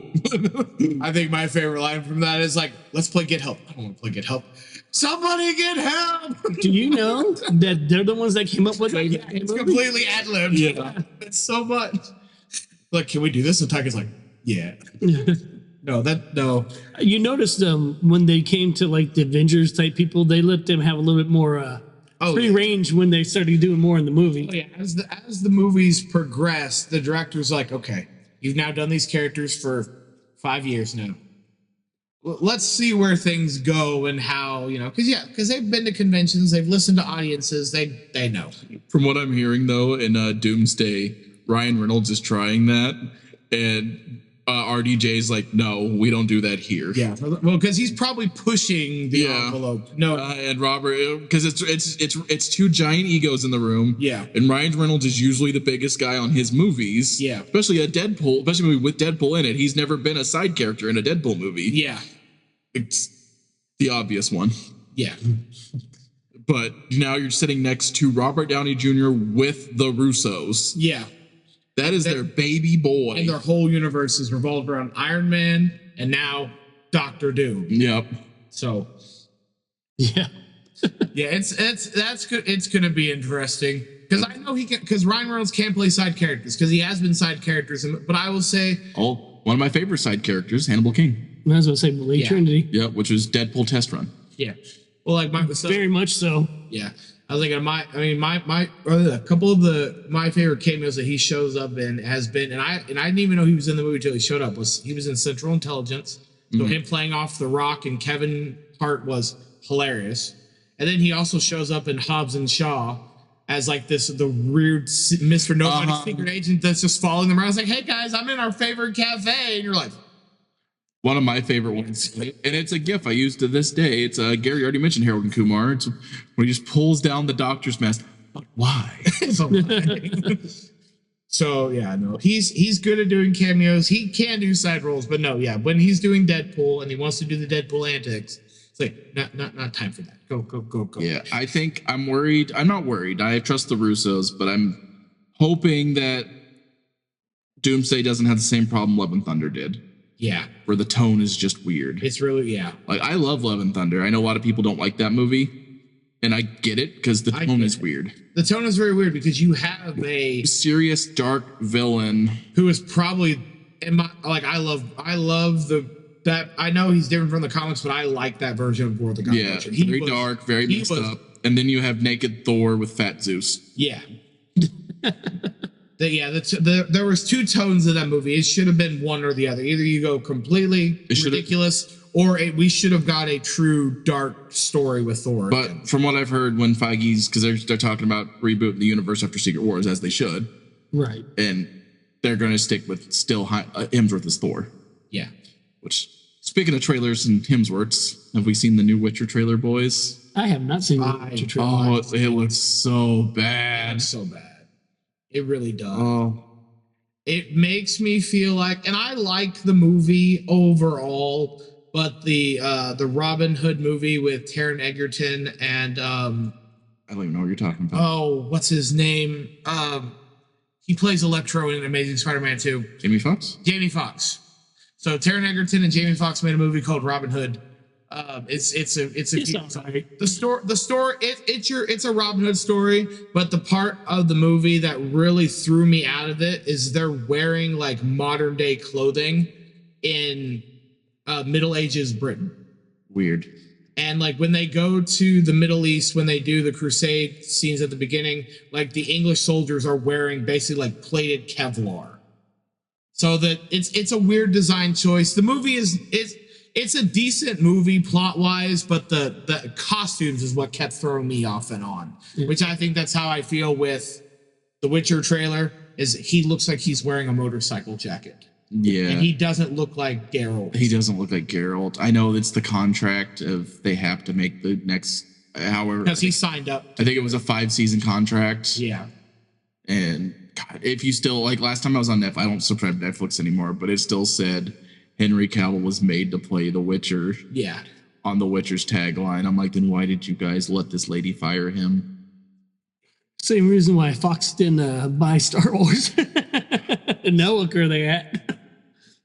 I think my favorite line from that is like, let's play Get Help. I don't want to play Get Help. Somebody get help! Do you know that they're the ones that came up with it? It's completely ad-libbed. Yeah. It's so much. Like, can we do this? And Tyga's like, yeah. No. You noticed when they came to like the Avengers type people, they let them have a little bit more free range when they started doing more in the movie. Oh, yeah. As the movies progress, the director's like, okay, you've now done these characters for 5 years now. Let's see where things go and how, because they've been to conventions, they've listened to audiences, they know. From what I'm hearing, though, in Doomsday, Ryan Reynolds is trying that, and RDJ's like, no, we don't do that here. Yeah, well, because he's probably pushing the envelope. No, and Robert, because it's two giant egos in the room. Yeah, and Ryan Reynolds is usually the biggest guy on his movies. Yeah, especially a movie with Deadpool in it. He's never been a side character in a Deadpool movie. Yeah, it's the obvious one. Yeah. But now you're sitting next to Robert Downey Jr. with the Russos. Yeah. That is their baby boy. And their whole universe is revolved around Iron Man and now Doctor Doom. Yep. So yeah. Yeah, that's good. It's gonna be interesting. Because I know because Ryan Reynolds can play side characters, because he has been side characters, but I will say one of my favorite side characters, Hannibal King. I was gonna say Blade Trinity. Yeah, which was Deadpool test run. Yeah. Well, like very much so. Yeah. I was like, a couple of my favorite cameos that he shows up in has been, and I didn't even know he was in the movie until he showed up. He was in Central Intelligence, so him playing off The Rock and Kevin Hart was hilarious. And then he also shows up in Hobbs and Shaw as like the weird Mr. Nobody secret agent that's just following them around. I was like, hey guys, I'm in our favorite cafe, and you're like. One of my favorite ones, and it's a GIF I use to this day. It's Gary already mentioned Harold and Kumar. It's when he just pulls down the doctor's mask. But why? So yeah, no, he's good at doing cameos. He can do side roles, but no, yeah, when he's doing Deadpool and he wants to do the Deadpool antics, it's like not time for that. Go. Yeah, I think I'm worried. I'm not worried. I trust the Russos, but I'm hoping that Doomsday doesn't have the same problem Love and Thunder did. Yeah. Where the tone is just weird. It's really, yeah. Like, I love Love and Thunder. I know a lot of people don't like that movie, and I get it because the tone is weird. The tone is very weird because you have a serious, dark villain who is probably I love that. I know he's different from the comics, but I like that version of World of God. Yeah, very dark, very messed up. And then you have Naked Thor with Fat Zeus. Yeah. There was two tones of that movie. It should have been one or the other. Either you go completely ridiculous, or we should have got a true dark story with Thor. But from what I've heard, when Feige's, because they're talking about rebooting the universe after Secret Wars, as they should, right? And they're going to stick with still Hemsworth as Thor. Yeah. Which, speaking of trailers and Hemsworths, have we seen the new Witcher trailer, boys? I have not seen the Witcher trailer. Oh, it looks so bad. It's so bad. It really does. Oh, It makes me feel like, and I like the movie overall, but the Robin Hood movie with Taron Egerton and I don't even know what you're talking about. oh, what's his name? He plays Electro in Amazing Spider-Man 2. Jamie Foxx? Jamie Foxx. So Taron Egerton and Jamie Foxx made a movie called Robin Hood. It's all right. the story it's a Robin Hood story, but the part of the movie that really threw me out of it is they're wearing like modern day clothing in Middle Ages Britain. Weird. And like when they go to the Middle East, when they do the crusade scenes at the beginning, like the English soldiers are wearing basically like plated Kevlar. So that it's a weird design choice. The movie it's a decent movie plot wise, but the costumes is what kept throwing me off and on. Yeah. Which I think that's how I feel with the Witcher trailer. Is he looks like he's wearing a motorcycle jacket. Yeah. And he doesn't look like Geralt. He doesn't look like Geralt. I know it's the contract of they have to make the next, however. Because he signed up. I think it was a 5-season contract. Yeah. And God, if you still, like last time I was on Netflix, I don't subscribe to Netflix anymore, but it still said Henry Cavill was made to play The Witcher. Yeah. On The Witcher's tagline. I'm like, then why did you guys let this lady fire him? Same reason why Fox didn't buy Star Wars. And now look where they at.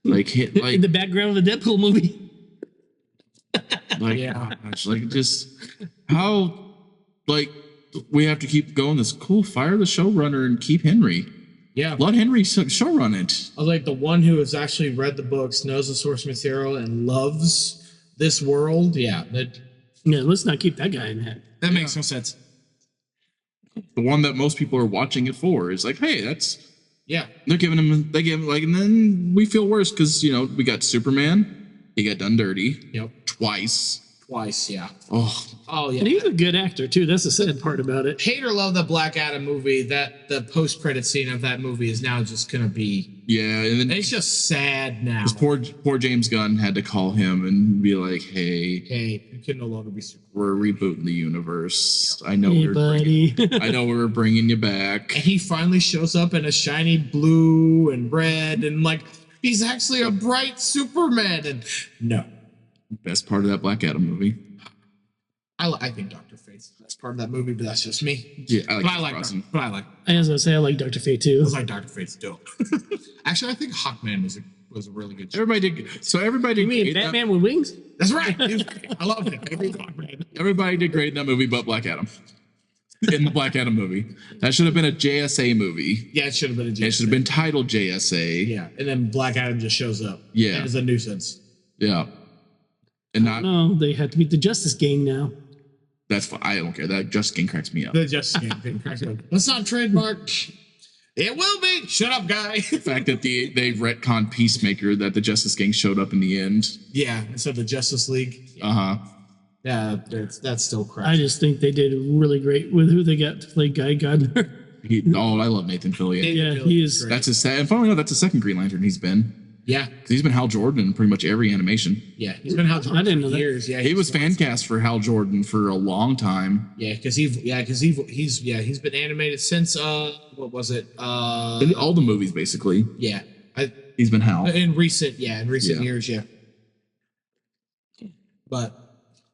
Like, In the background of the Deadpool movie. like, Yeah. gosh, like just how, like, we have to keep going this cool, fire the showrunner and keep Henry. Yeah. Let Henry showrun it. I was like the one who has actually read the books, knows the source material, and loves this world. Yeah. Yeah, let's not keep that guy in that. That makes no sense. The one that most people are watching it for is like, hey, that's, Yeah. they give him like, and then we feel worse because, you know, we got Superman, he got done dirty. Yep. Twice. Yeah. Oh, yeah. And he's a good actor, too. That's the sad part about it. Hate or love the Black Adam movie, that the post-credit scene of that movie is now just going to be... yeah. And then It's just sad now. poor James Gunn had to call him and be like, hey, You can no longer be Superman. we're rebooting the universe. I know Hey, buddy. I know we were bringing you back. And he finally shows up in a shiny blue and red, and like, he's actually a bright Superman. And no. Best part of that Black Adam movie. I think Dr. Fate's the best part of that movie, but that's just me. Yeah, But I like Frozen. But I like I was going to say, I like Dr. Fate, too. Dr. Fate's dope. Actually, I think Hawkman was a really good show. Everybody did You mean great in Batman with wings? That's right. I love it. I think Hawkman. everybody did great in that movie but Black Adam. In the Black Adam movie. That should have been a JSA movie. Yeah, it should have been a JSA. It should have been titled JSA. Yeah, and then Black Adam just shows up. Yeah. And is a nuisance. Yeah. And not No, they have to beat the Justice Gang now. that's fine. I don't care. That just game cracks me up. The Justice Game thing cracks me up. Let's not trademark. It will be. Shut up, guy. The fact that they retconned Peacemaker, that the Justice Gang showed up in the end. Yeah, instead of the Justice League. Uh-huh. Yeah, that's still crap. I just think they did really great with who they got to play Guy Gardner. I love Nathan Fillion. Yeah, he is. Great. That's his and funnily enough, that's the second Green Lantern he's been. Yeah, 'Cause he's been Hal Jordan in pretty much every animation. yeah. He's been Hal Jordan I didn't for know that. years. Yeah, He was fan cast for Hal Jordan for a long time. Yeah, because he's been animated since what was it? In all the movies, basically. Yeah, He's been Hal. in recent years, yeah. But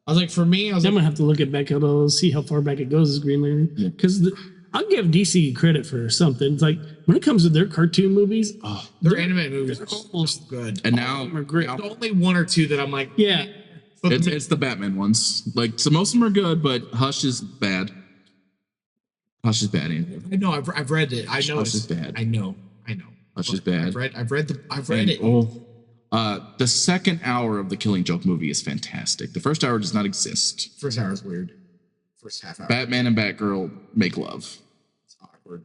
I was like, for me, I'm gonna have to look it back out and see how far back it goes as Green Lantern. Because I'll give DC credit for something. It's like when it comes to their cartoon movies, their animated movies are almost good. And now are great. There's only one or two that I'm like, Yeah, but it's the Batman ones. Like, so most of them are good, but Hush is bad. Hush is bad. Andrew. I know I've read it. I know Hush it's is bad. I know. Hush is bad. I've read it. The second hour of the Killing Joke movie is fantastic. The first hour does not exist. First hour is weird. First half hour. Batman and Batgirl make love. It's awkward.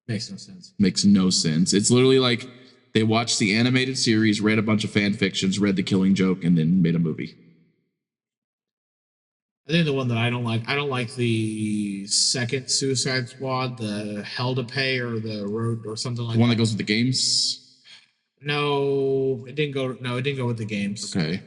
Makes no sense. Makes no sense. It's literally like they watched the animated series, read a bunch of fan fictions, read the Killing Joke, and then made a movie. I think the one that I don't like the second Suicide Squad, the Hell to Pay or the Road or something like The one that. that goes with the games. No, it didn't go. No, it didn't go with the games. Okay.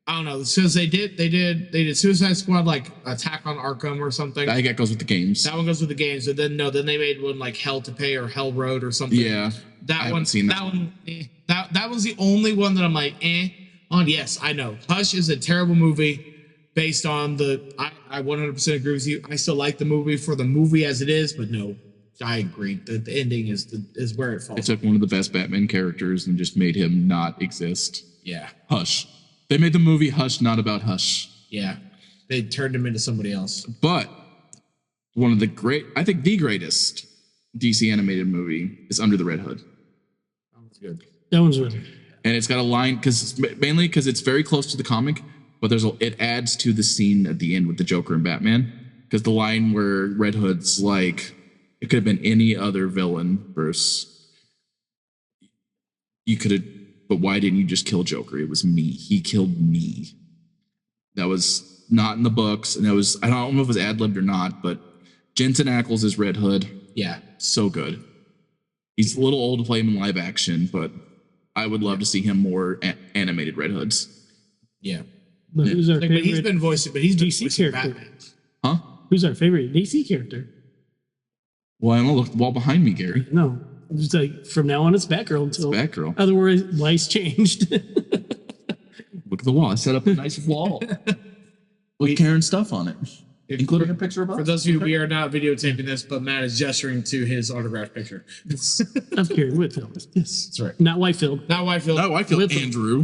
I don't know. Because they did Suicide Squad like Attack on Arkham or something. I think that goes with the games. That one goes with the games. And then then they made one like Hell to Pay or Hell Road or something. Yeah. That I one. haven't seen that. That one. That was the only one that I'm like, on. Yes, I know. Hush is a terrible movie based on the. I 100% agree with you. I still like the movie for the movie as it is, but no, I agree. The ending is where it falls. They took one of the best Batman characters and just made him not exist. Yeah. Hush. They made the movie Hush not about Hush. Yeah. They turned him into somebody else. But one of the the greatest DC animated movie is Under the Red Hood. That was good. That one's really. And it's got a line mainly because it's very close to the comic, but it adds to the scene at the end with the Joker and Batman. Because the line where Red Hood's like, it could have been any other villain versus you could have, but why didn't you just kill Joker? It was me. He killed me. That was not in the books, and I don't know if it was ad-libbed or not, but Jensen Ackles is Red Hood. Yeah. So good. He's a little old to play him in live action, but I would love to see him more animated Red Hoods. Yeah. But who's our favorite? But he's been voicing DC character. Batman. Huh? Who's our favorite DC character? Well, I'm gonna look at the wall behind me, Gary. No, it's like from now on it's Batgirl until Batgirl. Otherwise, changed. Look at the wall. I set up a nice wall with Karen's stuff on it, including a picture of us. For those of you, we are not videotaping this, but Matt is gesturing to his autographed picture. Of Karen Whitfield. Yes, that's right. Not Whitefield. Not Whitefield. No, I feel Andrew.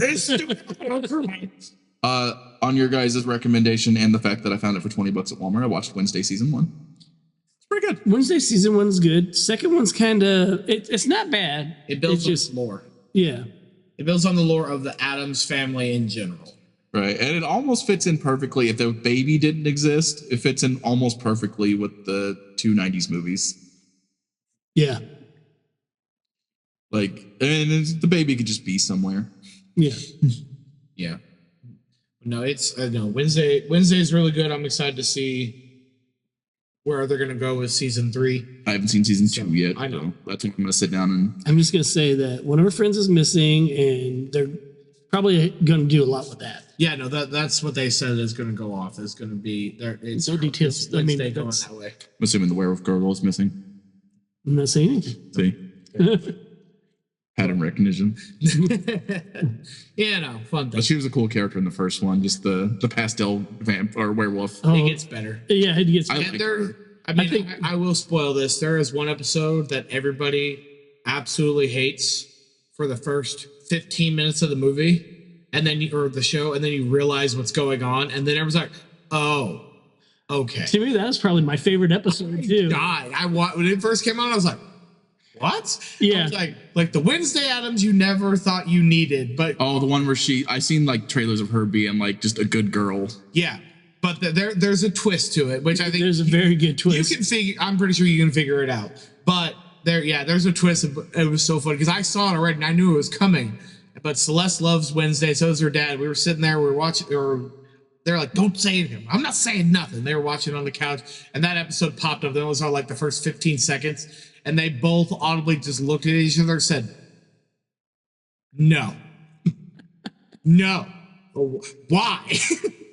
On your guys' recommendation and the fact that I found it for $20 at Walmart, I watched Wednesday season 1. It's pretty good. Wednesday season 1's good. Second one's kind of it's not bad. It builds it's on lore. Yeah. It builds on the lore of the Addams family in general. Right, and it almost fits in perfectly. If the baby didn't exist, it fits in almost perfectly with the two 90s movies. Yeah. Like, and the baby could just be somewhere. Yeah. Yeah. No, it's no Wednesday. Wednesday is really good. I'm excited to see where they're going to go with season 3. I haven't seen season 2 yet. I know. So I think I'm going to sit down and. I'm just going to say that one of our friends is missing, and they're probably going to do a lot with that. Yeah, no, that's what they said is going to go off. Is going to be there. It's no details. It's Wednesday going that way. I'm assuming the werewolf girl is missing. I'm not saying anything. See? Pattern recognition. Yeah, no, fun thing. But she was a cool character in the first one, just the pastel vamp or werewolf. Oh, It gets better. Yeah, it gets better. I like her. I will spoil this. There is one episode that everybody absolutely hates for the first 15 minutes of the movie, and then or the show, and then you realize what's going on, and then everyone's like, "Oh, okay." To me, that was probably my favorite episode too. God, when it first came out, I was like, "What?" Yeah. I was like the Wednesday Addams you never thought you needed, but Oh, the one where I seen like trailers of her being like just a good girl. yeah. But there's a twist to it, which I think There's a very good twist. You can figure. I'm pretty sure you can figure it out. But there's a twist. It was so funny because I saw it already and I knew it was coming. But Celeste loves Wednesday. So does her dad. We were sitting there. We were watching. They're like, "Don't say anything." I'm not saying nothing. They were watching on the couch, and that episode popped up. That was all like the first 15 seconds, and they both audibly just looked at each other and said, "No, no, why?"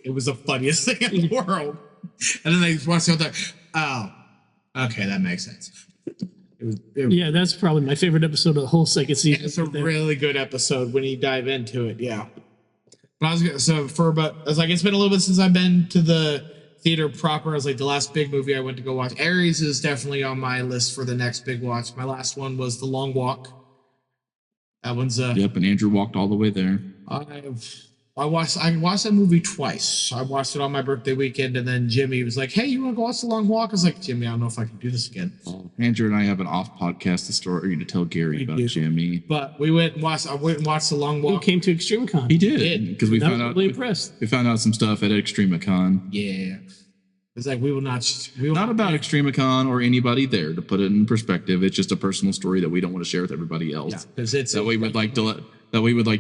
It was the funniest thing in the world. And then they watched the other. Oh, okay, that makes sense. Yeah, that's probably my favorite episode of the whole second season. It's a really good episode when you dive into it. Yeah. But I was it's been a little bit since I've been to the theater proper. It was like the last big movie I went to go watch. Aries is definitely on my list for the next big watch. My last one was The Long Walk. That one's Yep, and Andrew walked all the way there. I watched that movie twice. I watched it on my birthday weekend, and then Jimmy was like, "Hey, you want to go watch The Long Walk?" I was like, "Jimmy, I don't know if I can do this again." Andrew and I have an off podcast story to tell Gary about Jimmy. But I went and watched The Long Walk. Who came to Extremicon? He did because we I was found out really impressed. we found out some stuff at Extremicon. Yeah. It's like we will not About Extremicon or anybody there, to put it in perspective. It's just a personal story that we don't want to share with everybody else. because it's That we would like to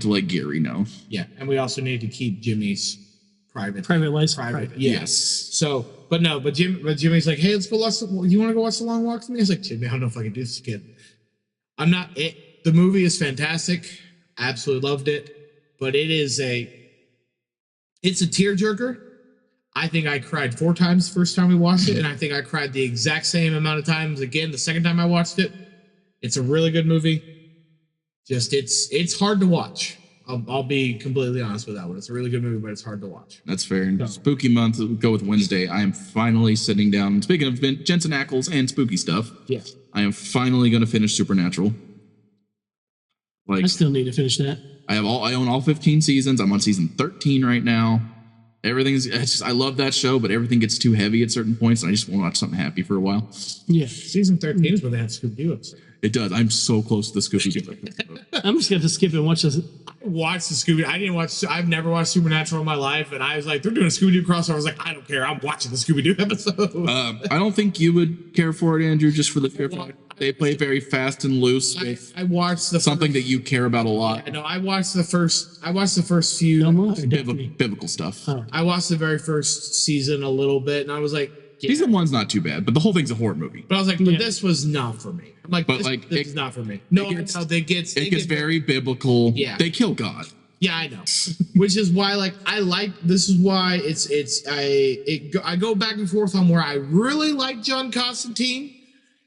let Gary know. Yeah, and we also need to keep Jimmy's private life. private. Yes. So, but Jimmy's like, "Hey, let's go watch. You want to go watch The Long Walk with me?" I was like, "Jimmy, I don't know if I can do this again. I'm not it. the movie is fantastic. Absolutely loved it. But it's a tearjerker. I think I cried 4 times the first time we watched it, and I think I cried the exact same amount of times again the second time I watched it. It's a really good movie. Just it's hard to watch. I'll be completely honest with that one. It's a really good movie, but it's hard to watch. That's fair. And spooky month, we'll go with Wednesday. I am finally sitting down. Speaking of Jensen Ackles and spooky stuff, Yeah. I am finally going to finish Supernatural. I still need to finish that. I own all 15 seasons. I'm on season 13 right now. I love that show, but everything gets too heavy at certain points, and I just want to watch something happy for a while. Yeah. Season 13 is where they had Scooby-Doo episode. It does. I'm so close to the Scooby-Doo episode. I'm just going to skip it and watch this. Watch the Scooby. I've never watched Supernatural in my life, and I was like, they're doing a Scooby-Doo crossover. I was like, I don't care. I'm watching the Scooby-Doo episode. I don't think you would care for it, Andrew, just for the fair fact they play very fast and loose with I watched the something that you care about a lot. I know. I watched the first few. No more? Definitely. Biblical stuff. Oh. I watched the very first season a little bit, and I was like, yeah. Season 1's not too bad, but the whole thing's a horror movie. But I was like, but this was not for me. I'm like, But, this is not for me. No, it gets very biblical. Yeah. They kill God. Yeah, I know. Which is why, this is why I go back and forth on where I really like John Constantine,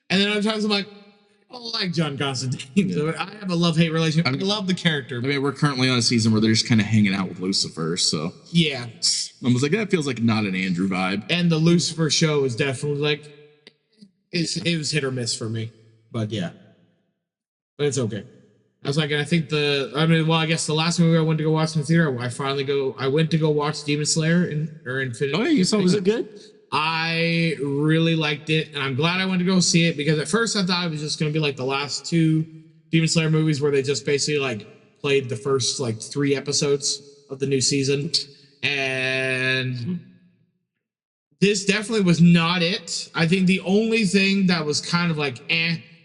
and then other times I'm like, I don't like John Constantine. So I have a love-hate relationship. I love the character. I mean, we're currently on a season where they're just kind of hanging out with Lucifer, so Yeah. I was like, that feels like not an Andrew vibe. And the Lucifer show is definitely like, it was hit or miss for me. But yeah. But it's okay. I was like, and I think I guess the last movie I went to go watch in the theater, I went to go watch Demon Slayer or Infinity. Oh, yeah, you saw Was it good? I really liked it, and I'm glad I went to go see it, because at first I thought it was just going to be like the last 2 Demon Slayer movies where they just basically like played the first like 3 episodes of the new season. And this definitely was not it. I think the only thing that was kind of like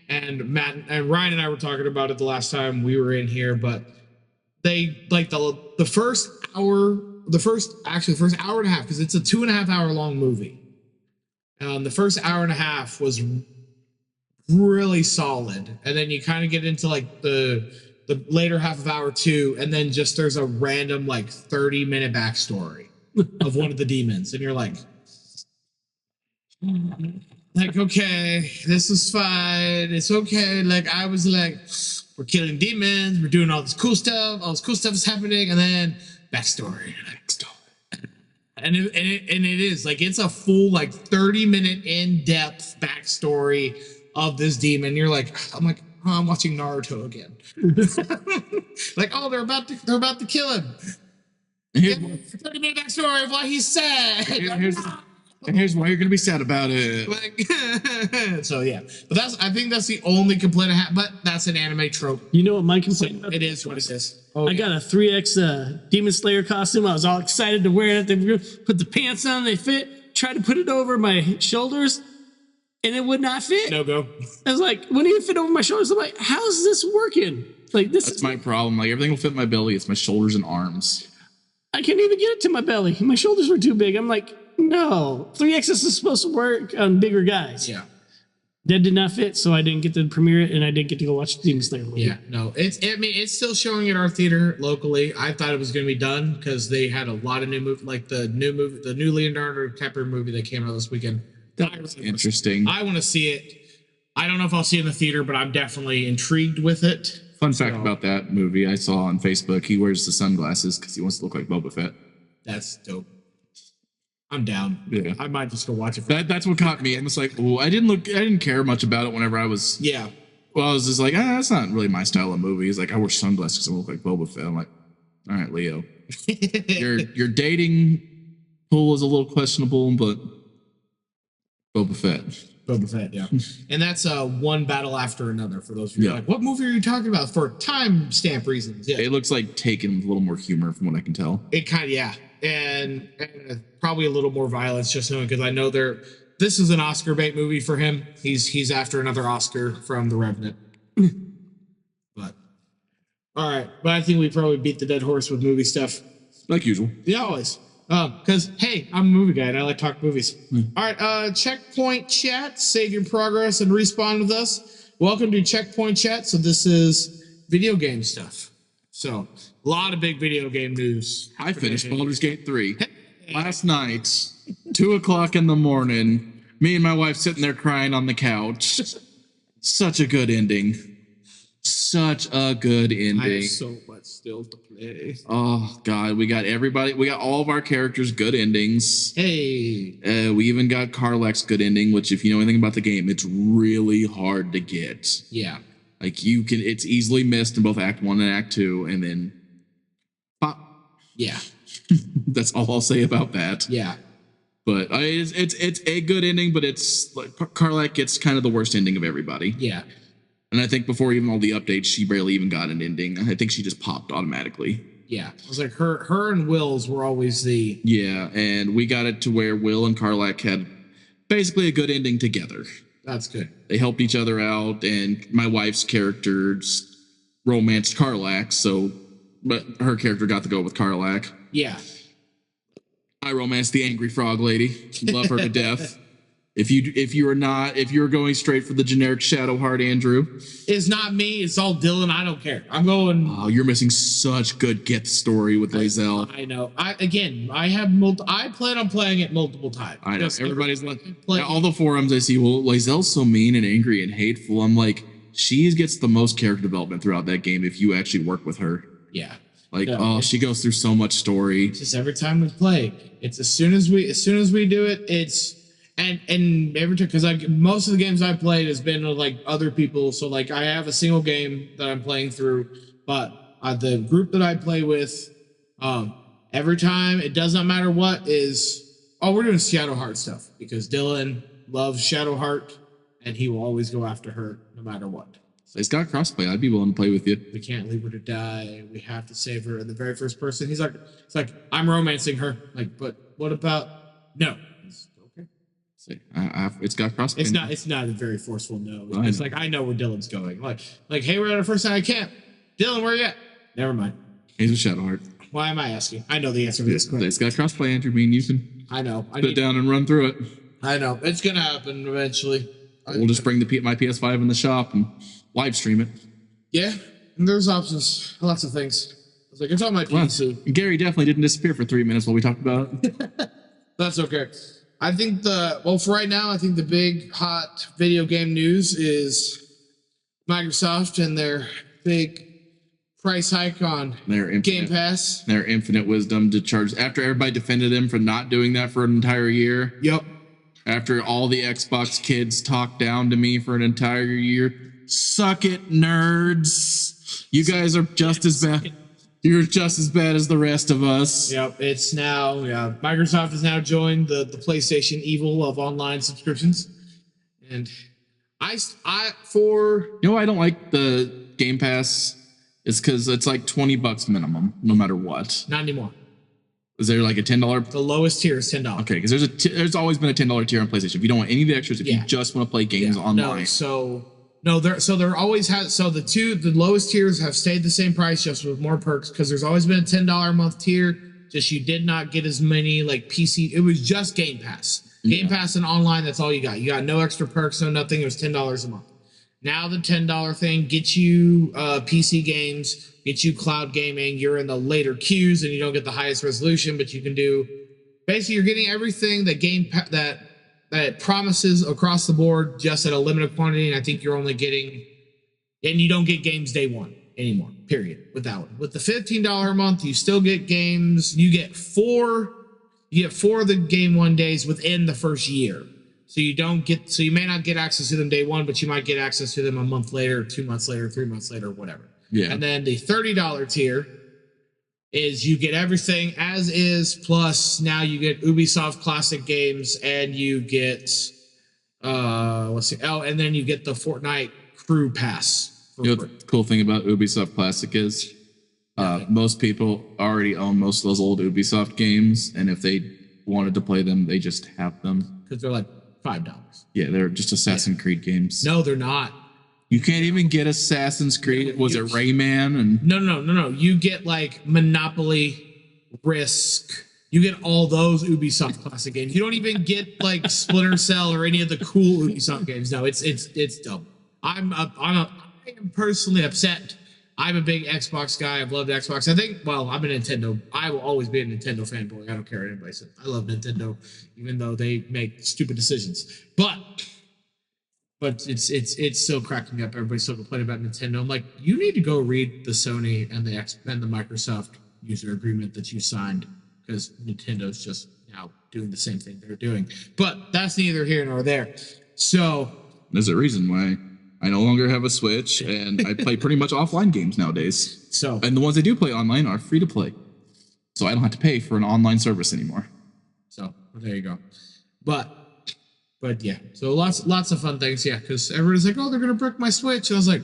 and Matt and Ryan and I were talking about it the last time we were in here, but they like the first hour and a half, because it's a 2.5 hour long movie. The first hour and a half was really solid, and then you kind of get into like the later half of hour 2, and then just there's a random like 30-minute backstory of one of the demons, and you're like, okay, this is fine, it's okay. Like I was like, we're killing demons, we're doing all this cool stuff is happening, and then backstory. And it is like, it's a full like 30-minute in-depth backstory of this demon. You're like, I'm watching Naruto again. Like, oh, they're about to kill him. 30-minute backstory of why he's sad. Here's why you're gonna be sad about it. Like, so yeah, but I think that's the only complaint I have. But that's an anime trope. You know what my complaint It is what it is. I got a 3X Demon Slayer costume. I was all excited to wear it. They put the pants on, they fit. Tried to put it over my shoulders, and it would not fit. No go. I was like, wouldn't even fit over my shoulders. I'm like, how is this working? Like That's my problem. Like everything will fit my belly. It's my shoulders and arms. I can't even get it to my belly. My shoulders were too big. I'm like, no. 3X is supposed to work on bigger guys. Yeah. That did not fit, so I didn't get to premiere it, and I did get to go watch the Demon Slayer movie. Yeah, no, it's still showing at our theater locally. I thought it was going to be done because they had a lot of new movies, like the new Leonardo DiCaprio movie that came out this weekend. That's interesting. I want to see it. I don't know if I'll see it in the theater, but I'm definitely intrigued with it. Fun fact about that movie I saw on Facebook: he wears the sunglasses because he wants to look like Boba Fett. That's dope. I'm down. Yeah. I might just go watch it. That's what caught me. I'm just like, oh, I didn't care much about it whenever I was. Yeah. Well, I was just like, that's not really my style of movie. He's like, I wear sunglasses because I look like Boba Fett. I'm like, all right, Leo, your dating pool is a little questionable, but Boba Fett. Boba Fett, yeah. And that's one battle after another for those of you like, what movie are you talking about? For time stamp reasons. Yeah. It looks like Taken with a little more humor from what I can tell. It kind of, yeah. And probably a little more violence, just knowing, because I know this is an Oscar bait movie for him. He's after another Oscar from The Revenant. But all right, but I think we probably beat the dead horse with movie stuff, like usual. Yeah, always. Because hey, I'm a movie guy and I like talk movies. All right, checkpoint chat, save your progress and respawn with us. Welcome to checkpoint chat. So this is video game stuff. So a lot of big video game news. I finished Baldur's Gate 3 last night, 2:00 in the morning. Me and my wife sitting there crying on the couch. Such a good ending. Such a good ending. I have so much still to play. Oh God, we got everybody. We got all of our characters good endings. Hey. We even got Karlach's good ending, which, if you know anything about the game, it's really hard to get. Yeah. Like it's easily missed in both Act 1 and Act 2, and then pop. Yeah. That's all I'll say about that. Yeah. But it's a good ending, but it's like Karlach gets kind of the worst ending of everybody. Yeah. And I think before even all the updates, she barely even got an ending. I think she just popped automatically. Yeah. It was like her and Will's were always the... Yeah, and we got it to where Will and Karlach had basically a good ending together. That's good. They helped each other out, and my wife's characters romanced Karlach, but her character got to go with Karlach. Yeah. I romanced the angry frog lady. Love her to death. If you're going straight for the generic Shadowheart Andrew, It's not me. It's all Dylan. I don't care. I'm going... oh, you're missing such good get story with Lae'zel. I know. I plan on playing it multiple times. I know. Just Everybody's play- all the forums I see, well, Lae'zel's so mean and angry and hateful. I'm like, she gets the most character development throughout that game if you actually work with her. Yeah. Like, No, she goes through so much story. Just every time we play, it's as soon as we do it, it's and every time, because like most of the games I played has been with like other people. So like I have a single game that I'm playing through, but the group that I play with, every time, it does not matter what is. Oh, we're doing Shadowheart stuff because Dylan loves Shadowheart and he will always go after her no matter what. It's got crossplay. I'd be willing to play with you. We can't leave her to die. We have to save her. And the very first person, it's like, I'm romancing her. Like, but what about no? It's okay. It's got crossplay. It's not a very forceful no. I It's know. like I know where Dylan's going. Like, hey, we're at our first night at camp. Dylan, where you at? Never mind. He's with Shadowheart. Why am I asking? I know the answer to this question. It's got crossplay, Andrew. I mean, you can I know. sit down and run through it. I know. It's gonna happen eventually. We'll just bring my PS5 in the shop and live stream it. Yeah. And there's options. Lots of things. It's like it's on my PC. Gary definitely didn't disappear for 3 minutes while we talked about it. That's okay. I think for right now, I think the big hot video game news is Microsoft and their big price hike on Game Pass. Their infinite wisdom to charge after everybody defended them for not doing that for an entire year. Yep. After all the Xbox kids talked down to me for an entire year. Suck it, nerds. You guys are just as bad. You're just as bad as the rest of us. Yep. It's now, Microsoft has now joined the PlayStation evil of online subscriptions. And I don't like the Game Pass is because it's like $20 minimum, no matter what. not anymore. Is there like a $10? The lowest tier is $10. Okay, because there's always been a $10 tier on PlayStation. If you don't want any of the extras, if you just want to play games online. There always has. So the lowest tiers have stayed the same price, just with more perks. Because there's always been a $10 a month tier. Just you did not get as many like PC. It was just Game Pass. Game Pass and online. That's all you got. You got no extra perks, no nothing. It was $10 a month. Now the $10 thing gets you PC games, gets you cloud gaming. You're in the later queues and you don't get the highest resolution, but you can do. Basically, you're getting everything that promises across the board, just at a limited quantity. And I think you're only getting, and you don't get games day one anymore. Period. With that one, with the $15 a month, you still get games. You get four of the game one days within the first year. So you may not get access to them day one, but you might get access to them a month later, 2 months later, 3 months later, whatever. Yeah. And then the $30 tier is you get everything as is, plus now you get Ubisoft classic games and you get and then you get the Fortnite crew pass. The cool thing about Ubisoft Classic is most people already own most of those old Ubisoft games, and if they wanted to play them, they just have them. Because they're like $5. Yeah, they're just Assassin's Creed games. No, they're not. You can't even get Assassin's Creed. Was it Rayman? And No. You get like Monopoly, Risk. You get all those Ubisoft classic games. You don't even get like Splinter Cell or any of the cool Ubisoft games. No, it's dumb. I am personally upset I'm a big Xbox guy. I've loved Xbox. I think, well, I'm a Nintendo. I will always be a Nintendo fanboy. I don't care what anybody says. I love Nintendo, even though they make stupid decisions. But it's still cracking me up. Everybody's still complaining about Nintendo. I'm like, you need to go read the Sony and the Microsoft user agreement that you signed, because Nintendo's just now doing the same thing they're doing. But that's neither here nor there. So there's a reason why I no longer have a Switch, and I play pretty much offline games nowadays. So and the ones I do play online are free to play, so I don't have to pay for an online service anymore. So there you go. But yeah, so lots of fun things. Yeah, because everybody's like, oh, they're gonna brick my Switch. And I was like,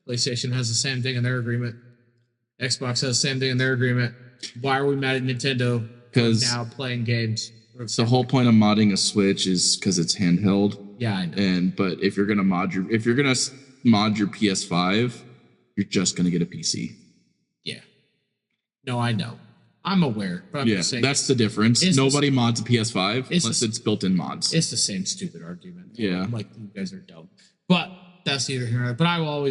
PlayStation has the same thing in their agreement. Xbox has the same thing in their agreement. Why are we mad at Nintendo because now playing games? It's the whole point of modding a Switch is because it's handheld. Yeah, I know. But if you're gonna mod your PS5, you're just gonna get a PC. Yeah. No, I know. I'm aware. But I'm just saying, that's the difference. Nobody mods a PS5 unless it's built-in mods. It's the same stupid argument. Yeah. I'm like, you guys are dumb. But that's neither here nor there. But I love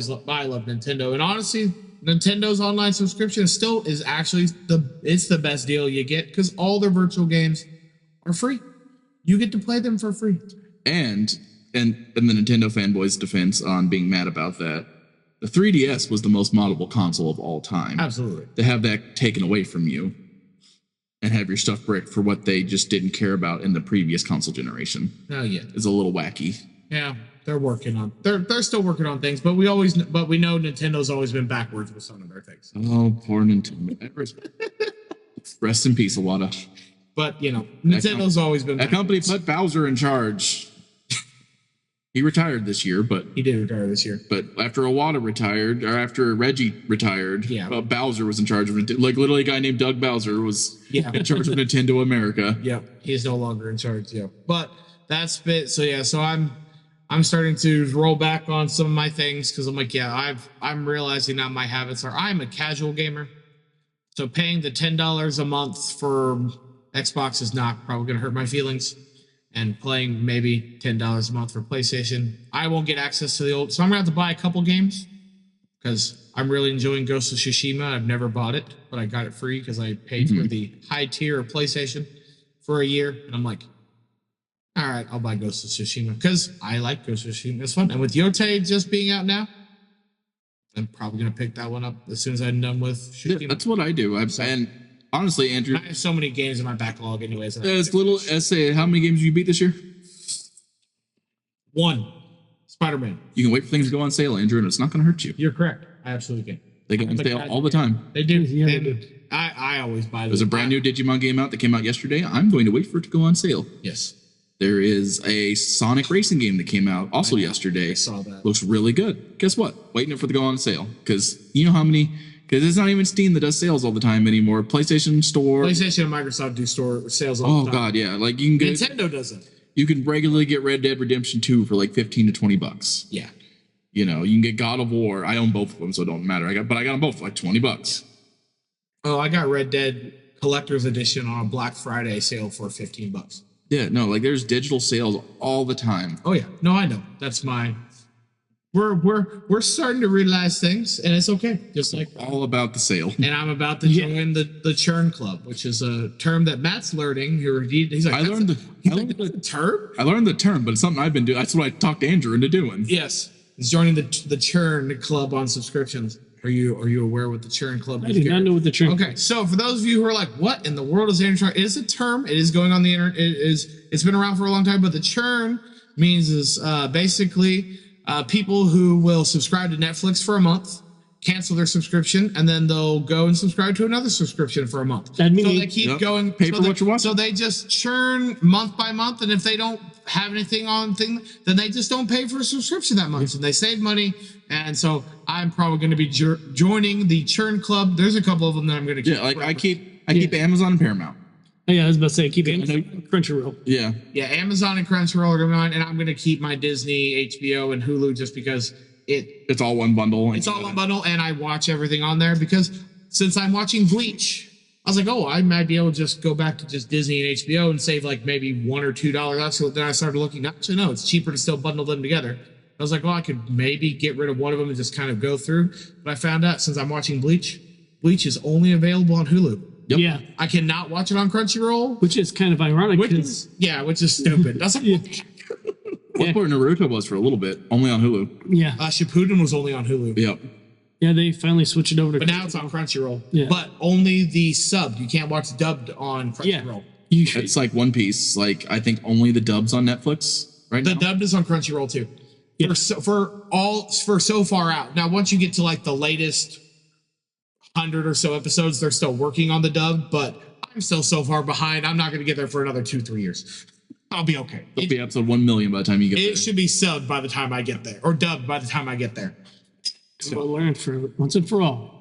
Nintendo. And honestly, Nintendo's online subscription is actually the best deal you get, because all their virtual games are free. You get to play them for free. And in the Nintendo fanboys' defense on being mad about that, the 3DS was the most moddable console of all time. Absolutely. To have that taken away from you and have your stuff bricked for what they just didn't care about in the previous console generation. Oh yeah, is a little wacky. Yeah, they're still working on things, but we know Nintendo's always been backwards with some of their things. Oh, poor Nintendo. Rest in peace, Iwata. But Nintendo's always been that company put Bowser in charge. He retired this year, but he did retire this year. But after Iwata retired, or after Reggie retired, Bowser was in charge of it. Like literally, a guy named Doug Bowser was in charge of Nintendo America. Yeah, he's no longer in charge. Yeah, but that's it. So I'm starting to roll back on some of my things, because I'm like, I'm realizing now my habits are, I'm a casual gamer, so paying the $10 a month for Xbox is not probably going to hurt my feelings. And playing maybe $10 a month for PlayStation, I won't get access to the old. So I'm going to have to buy a couple games, because I'm really enjoying Ghost of Tsushima. I've never bought it, but I got it free because I paid for the high tier of PlayStation for a year. And I'm like, all right, I'll buy Ghost of Tsushima, because I like Ghost of Tsushima. It's fun. And with Yote just being out now, I'm probably going to pick that one up as soon as I'm done with Tsushima. Yeah, that's what I do. And honestly, Andrew, I have so many games in my backlog anyways. How many games did you beat this year? 1. Spider-Man. You can wait for things to go on sale, Andrew, and it's not going to hurt you. You're correct. I absolutely can. They go on sale all the time. They do. Yeah, they do. I always buy them. There's a brand new Digimon game out that came out yesterday. I'm going to wait for it to go on sale. Yes. There is a Sonic racing game that came out also yesterday. I saw that. Looks really good. Guess what? Waiting for it to go on sale. Because you know how many... Because it's not even Steam that does sales all the time anymore. PlayStation Store. PlayStation and Microsoft do store sales all the time. Oh, God, yeah. Like you can get... Nintendo doesn't. You can regularly get Red Dead Redemption 2 for like $15 to $20. Yeah. You can get God of War. I own both of them, so it don't matter. I got them both for like $20. Oh, I got Red Dead Collector's Edition on a Black Friday sale for $15. Yeah, no, like there's digital sales all the time. Oh yeah, no, I know. That's my. We're starting to realize things, and it's okay. Just like all about the sale. And I'm about to join the churn club, which is a term that Matt's learning. He's like, I learned the term. I learned the term, but it's something I've been doing. That's what I talked Andrew into doing. Yes, he's joining the churn club on subscriptions. Are you aware what the churn club is? I do not know what the churn. Okay, so for those of you who are like, what in the world is Andrew? It is a term. It is going on the internet. It's been around for a long time, but the churn means is basically people who will subscribe to Netflix for a month, cancel their subscription, and then they'll go and subscribe to another subscription for a month. That means so they keep going. Pay for what you want. So they just churn month by month, and if they don't have anything on thing, then they just don't pay for a subscription that month, and they save money. And so I'm probably going to be joining the churn club. There's a couple of them that I'm going to keep. Yeah, like I keep Amazon and Paramount. Oh, yeah, I was about to say keep Amazon, Crunchyroll. Yeah, Amazon and Crunchyroll are going to be mine, and I'm going to keep my Disney, HBO, and Hulu just because it's all one bundle. It's all one bundle, and I watch everything on there because since I'm watching Bleach, I was like, oh, I might be able to just go back to just Disney and HBO and save like maybe $1 or $2. So then I started looking. Actually, no, it's cheaper to still bundle them together. I was like, well, I could maybe get rid of one of them and just kind of go through. But I found out since I'm watching Bleach, Bleach is only available on Hulu. Yep. Yeah, I cannot watch it on Crunchyroll. which is kind of ironic Which because is stupid. That's like, One part Naruto was for a little bit, only on Hulu. yeah, Shippuden was only on Hulu. Yep. yeah, they finally switched it over to. But now it's on Crunchyroll. Yeah. But only the subbed. You can't watch dubbed on Crunchyroll. You should. It's like One Piece. Like I think only the dubs on Netflix right The now. dubbed is on Crunchyroll too. Yeah. For so far out. Now, once you get to like the latest 100 or so episodes, they're still working on the dub, but I'm still so far behind. I'm not going to get there for another 2-3 years. I'll be okay. It'll be episode 1 million by the time you get there. It should be subbed by the time I get there, or dubbed by the time I get there. We'll learn for once and for all.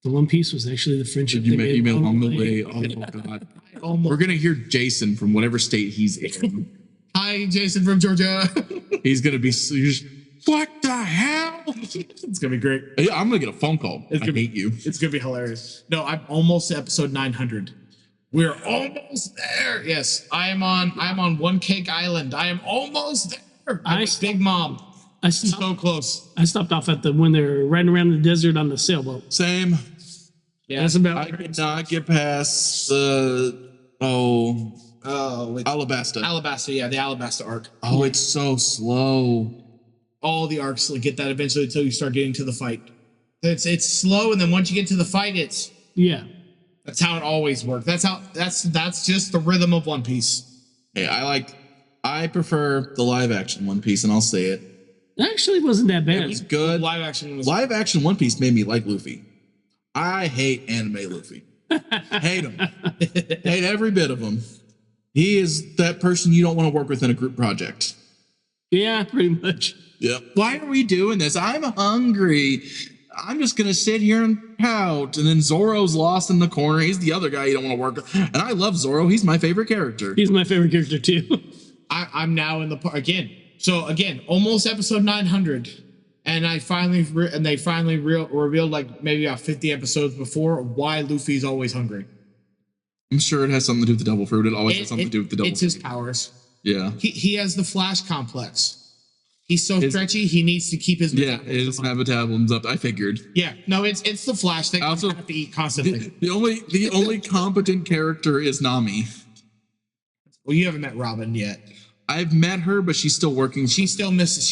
The One Piece was actually the friendship You they made made along the way. Oh my god. We're gonna hear Jason from whatever state he's in. Hi, Jason from Georgia. He's gonna be what the hell? It's gonna be great. Yeah, I'm gonna get a phone call. I hate you. It's gonna be hilarious. No, I'm almost to episode 900. We're almost there. Yes, I'm on One Cake Island. I am almost there. I'm with Big Mom. I stopped, So close. I stopped off at when they were riding around the desert on the sailboat. Same. Yeah, That's about. I could not get past the Alabasta. Alabasta. Yeah, the Alabasta arc. Oh, it's so slow. All the arcs get that eventually until you start getting to the fight. It's slow, and then once you get to the fight, Yeah. that's how it always works. That's just the rhythm of One Piece. Hey, I prefer the live action One Piece, and I'll say it. It actually wasn't that bad. It was good. Live action was Live action One Piece made me like Luffy. I hate anime Luffy. Hate him. Hate every bit of him. He is that person you don't want to work with in a group project. Yeah, pretty much. Yep. Why are we doing this? I'm hungry. I'm just going to sit here and pout. And then Zoro's lost in the corner. He's the other guy you don't want to work with. And I love Zoro. He's my favorite character. He's my favorite character too. I'm now in the part again. So again, almost episode 900, and they finally revealed like maybe about 50 episodes before why Luffy's always hungry. I'm sure it has something to do with the devil fruit. It always has something to do with the devil It's fruit. his powers. Yeah. He has the Flash complex. He's so stretchy. He needs to keep his His metabolism's up. I figured. Yeah, no, it's the Flash thing. Also, You have to eat constantly. The only competent character is Nami. Well, you haven't met Robin yet. I've met her, but she's still working. She still misses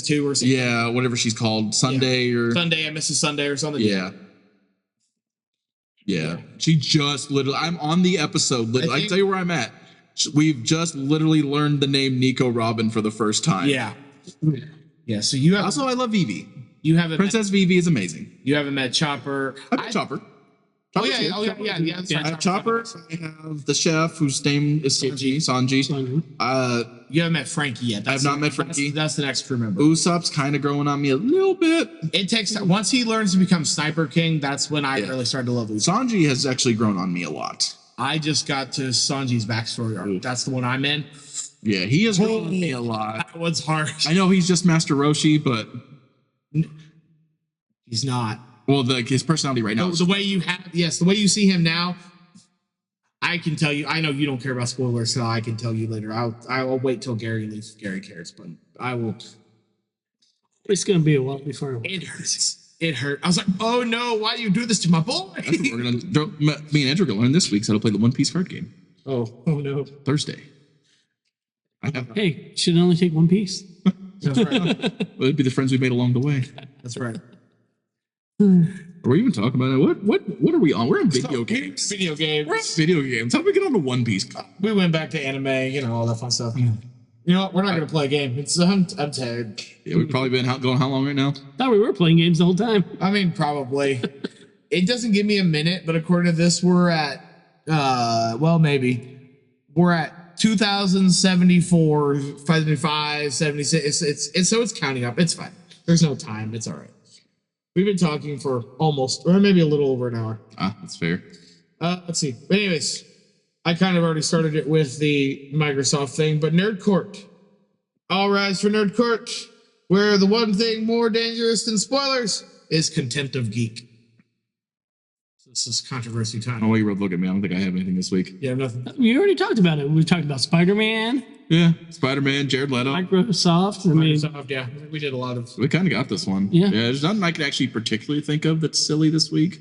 2 or something. Yeah, whatever she's called, Sunday or Sunday and Mrs. Sunday or something. Yeah. She just literally. I'm on the episode. I can tell you where I'm at. We've just literally learned the name Nico Robin for the first time. Yeah. Yeah. So you have Also, I love Vivi. you haven't Princess Vivi is amazing. you haven't met Chopper. I've met Chopper. Oh yeah, yeah. I have Chopper. I have the chef whose name is Sanji. You haven't met Frankie yet. I have not met Frankie. That's the next crew member. Usopp's kind of growing on me a little bit. It takes time. Once he learns to become Sniper King, that's when I really started to love Usopp. Sanji has actually grown on me a lot. I just got to Sanji's backstory arc. That's the one I'm in. Yeah, he has grown on me a lot. That one's hard. I know he's just Master Roshi, but He's not. well, his personality right now. The way the way you see him now, I can tell you. I know you don't care about spoilers, so I can tell you later. I'll wait till Gary leaves. If Gary cares, but I will. It's gonna be a while before. It hurts. It hurt. I was like, oh no, why do you do this to my boy? That's what we're gonna. Me and Andrew are gonna learn this week how to play the One Piece card game. Oh no. Thursday. I have. Hey, should it only take one piece? That's right. Well, it'd be the friends we made along the way. That's right. Are we even talking about it? What are we on? We're in video games. Video games. We're on video games. How do we get on the One Piece? We went back to anime, all that fun stuff. You know what? We're not going to play a game. I'm tired. Yeah, we've probably been going how long right now? Thought we were playing games the whole time. I mean, probably. It doesn't give me a minute, but according to this, we're at, maybe. We're at 2074, 75, 76. So it's counting up. It's fine. There's no time. It's all right. We've been talking for almost, or maybe a little over an hour. Ah, that's fair. Let's see. But anyways, I kind of already started it with the Microsoft thing, but Nerd Court. All rise for Nerd Court, where the one thing more dangerous than spoilers is contempt of geek. This is controversy time. Oh, you were looking at me. I don't think I have anything this week. Yeah, nothing. We already talked about it. We talked about Spider-Man, Yeah, Spider-Man, Jared Leto. Microsoft. I mean, Microsoft, yeah, we did a lot of. We kind of got this one. Yeah. There's nothing I can actually particularly think of that's silly this week.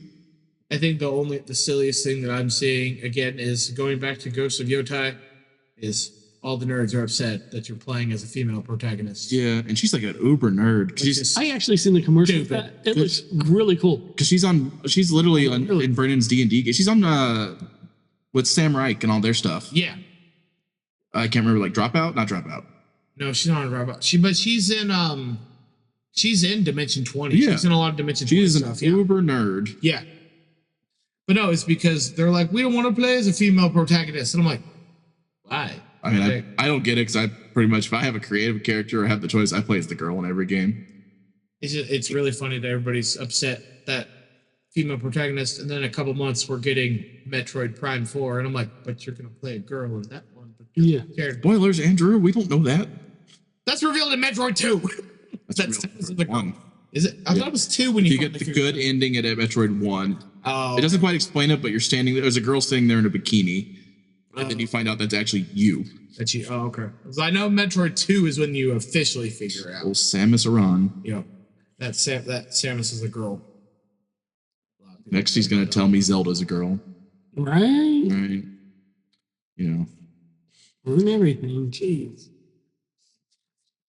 I think the silliest thing that I'm seeing again is going back to Ghost of Yotai, is all the nerds are upset that you're playing as a female protagonist. Yeah, and she's like an uber nerd. I actually seen the commercial. For that. It looks really cool. Because she's literally in Brennan's D&D. She's on with Sam Reich and all their stuff. Yeah. I can't remember, like Dropout? Not Dropout. No, she's not on Robot. She's in Dimension 20. Yeah. She's in a lot of Dimension 20 She's stuff. an uber nerd. Yeah. But no, it's because they're like, we don't want to play as a female protagonist. And I'm like, why? I mean, I don't get it because I pretty much, if I have a creative character or have the choice, I play as the girl in every game. It's really funny that everybody's upset that female protagonist, and then a couple months we're getting Metroid Prime 4, and I'm like, but you're going to play a girl in that one. But Yeah. Spoilers, Andrew. We don't know that. That's revealed in Metroid 2. That's the one. Is it? I thought it was 2 when you get the good ending at Metroid 1. Oh. It doesn't quite explain it, but you're standing there. There's a girl sitting there in a bikini. And then you find out that's actually you. That's you. Oh, okay. So I know Metroid 2 is when you officially figure out. Old Samus Aran. Yeah. That Samus is a girl. Next, he's going to tell me Zelda's a girl. Right? Right. You know. Ruin everything. Jeez.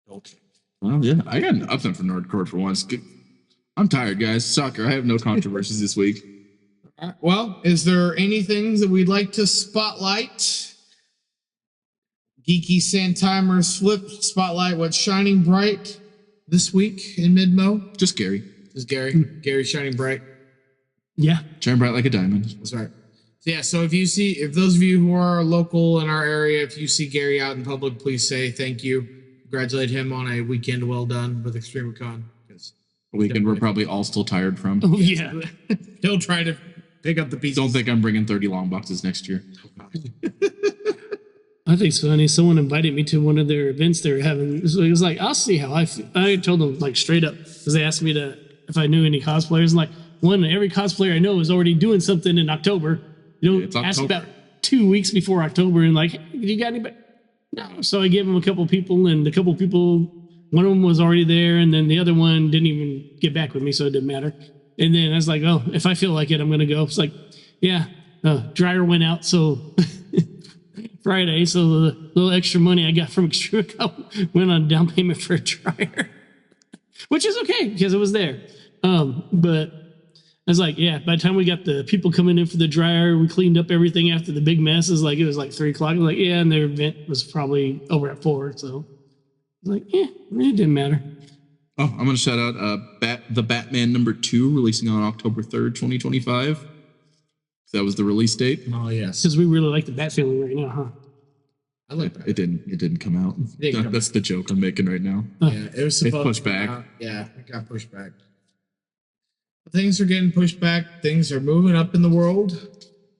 Okay. Well, yeah. I got nothing for Nerdcore for once. I'm tired, guys. Soccer. I have no controversies this week. All right. Well, is there anything that we'd like to spotlight? Geeky Sandtimers Flip Spotlight. What's shining bright this week in MIdMO? Just Gary. Is Gary. Gary shining bright. Yeah. Shine bright like a diamond. That's right. So yeah, so if those of you who are local in our area, if you see Gary out in public, please say thank you. Congratulate him on a weekend well done with Extremicon. A weekend we're probably all still tired from. Oh, yeah. He'll try to pick up the pieces. Don't think I'm bringing 30 long boxes next year. I think it's funny. Someone invited me to one of their events they were having. So it was like, I'll see how I feel. I told them like straight up because they asked me if I knew any cosplayers. And like, every cosplayer I know is already doing something in October. You don't ask about 2 weeks before October and like, hey, you got anybody? No. So I gave them a couple people, and the couple people, one of them was already there, and then the other one didn't even get back with me, so it didn't matter. And then I was like, oh, if I feel like it, I'm going to go. It's like, yeah, dryer went out, so Friday, so the little extra money I got from Extremicon went on down payment for a dryer, which is okay because it was there. But I was like, yeah, by the time we got the people coming in for the dryer, we cleaned up everything after the big mess. It was like 3 o'clock. I was like, yeah, and their event was probably over at 4. So I was like, yeah, it didn't matter. Oh, I'm going to shout out the Batman #2 releasing on October 3rd, 2025. That was the release date. Oh, yes. Because we really like the Bat feeling right now, huh? I like that. It didn't come out. That's the joke I'm making right now. Yeah, it was supposed pushed to come back. out. Yeah, it got pushed back. Things are getting pushed back. Things are moving up in the world.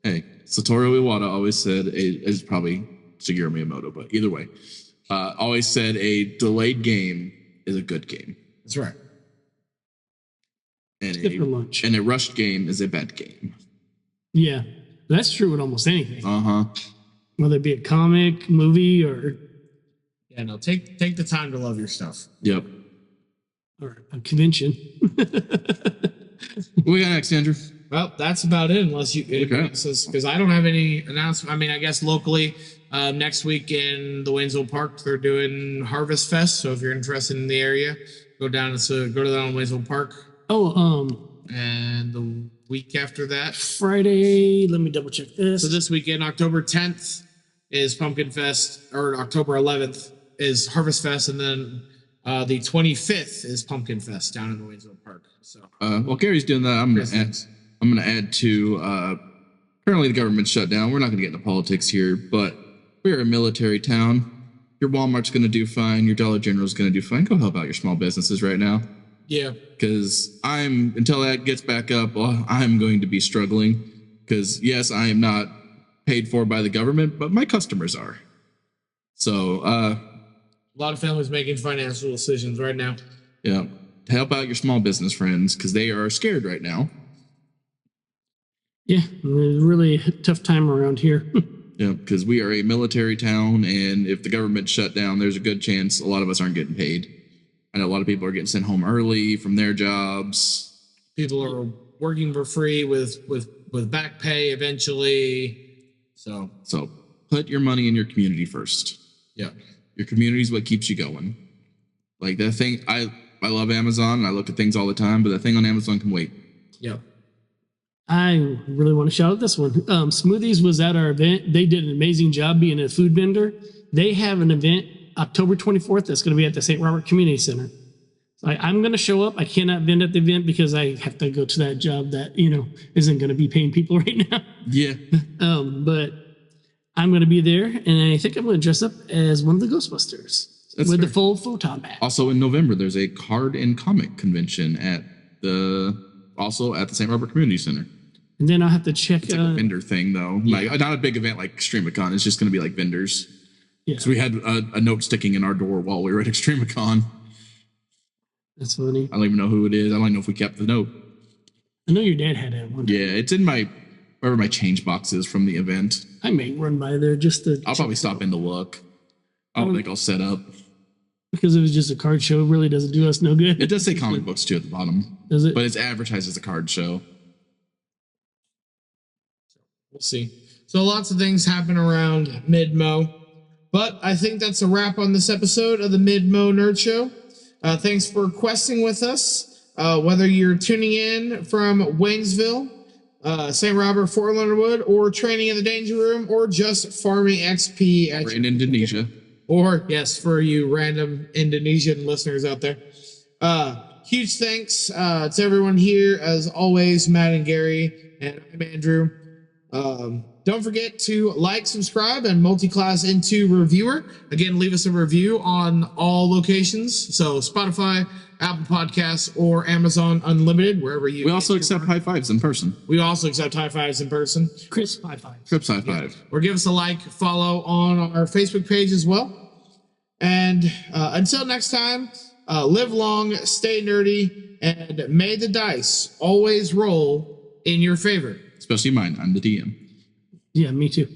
Hey, Satoru Iwata always said, it's probably Shigeru Miyamoto, but either way, always said a delayed game is a good game. That's right. And a rushed game is a bad game. Yeah, that's true with almost anything. Uh-huh. Whether it be a comic, movie, or... Yeah, no, take the time to love your stuff. Yep. Or a convention. What we got next, Andrew? Well, that's about it, unless you... Because I don't have any announcement. I mean, I guess locally, next week in the Waynesville Park, they're doing Harvest Fest. So if you're interested in the area, go to that on Waynesville Park. And the week after that... Friday, let me double check this. So this weekend, October 10th is Pumpkin Fest, or October 11th is Harvest Fest, and then the 25th is Pumpkin Fest down in the Waynesville Park. So, while Gary's doing that, I'm gonna add to currently the government's shut down. We're not gonna get into politics here, but we're a military town. Your Walmart's gonna do fine. Your Dollar General's gonna do fine. Go help out your small businesses right now. Yeah, because until that gets back up, I'm going to be struggling. Because yes, I am not paid for by the government, but my customers are. So a lot of families making financial decisions right now. Yeah, to help out your small business friends because they are scared right now. Yeah, really tough time around here. Yeah, because we are a military town, and if the government shut down, there's a good chance a lot of us aren't getting paid. I know a lot of people are getting sent home early from their jobs. People are working for free with back pay eventually. So put your money in your community first. yeah, your community is what keeps you going. Like that thing, I love Amazon. And I look at things all the time, but the thing on Amazon can wait. yeah. I really want to shout out this one. Smoothies was at our event. They did an amazing job being a food vendor. They have an event October 24th that's going to be at the St. Robert Community Center. I'm going to show up. I cannot vend at the event because I have to go to that job that, isn't going to be paying people right now. Yeah. But I'm going to be there, and I think I'm going to dress up as one of the Ghostbusters with the full photon bag. Also in November, there's a card and comic convention at the St. Robert Community Center. And then I'll have to check. It's like a vendor thing, though. Yeah. Like not a big event like Extremicon. It's just going to be like vendors. Yeah. So we had a note sticking in our door while we were at Extremicon. That's funny. I don't even know who it is. I don't even know if we kept the note. I know your dad had it one time. Yeah, it's in wherever my change box is from the event. I may run by there just to. I'll probably stop in to look. I don't think I'll set up. Because it was just a card show, it really doesn't do us no good. It does say comic books too at the bottom. Does it? But it's advertised as a card show. We'll see. So lots of things happen around MIdMO. But I think that's a wrap on this episode of the MIdMO Nerd Show. Thanks for questing with us. Whether you're tuning in from Waynesville, St. Robert, Fort Leonard Wood, or training in the Danger Room, or just farming XP or in Indonesia. Or, yes, for you random Indonesian listeners out there. Huge thanks to everyone here. As always, Matt and Gary, and I'm Andrew. Don't forget to like, subscribe, and multi-class into reviewer. Again, leave us a review on all locations. So Spotify, Apple Podcasts, or Amazon Unlimited, wherever you. We also accept high fives in person. We also accept high fives in person. Crisp high five. Crisp high five. Yeah. Or give us a like, follow on our Facebook page as well. And until next time, live long, stay nerdy, and may the dice always roll in your favor. Especially mine. I'm the DM. Yeah, me too.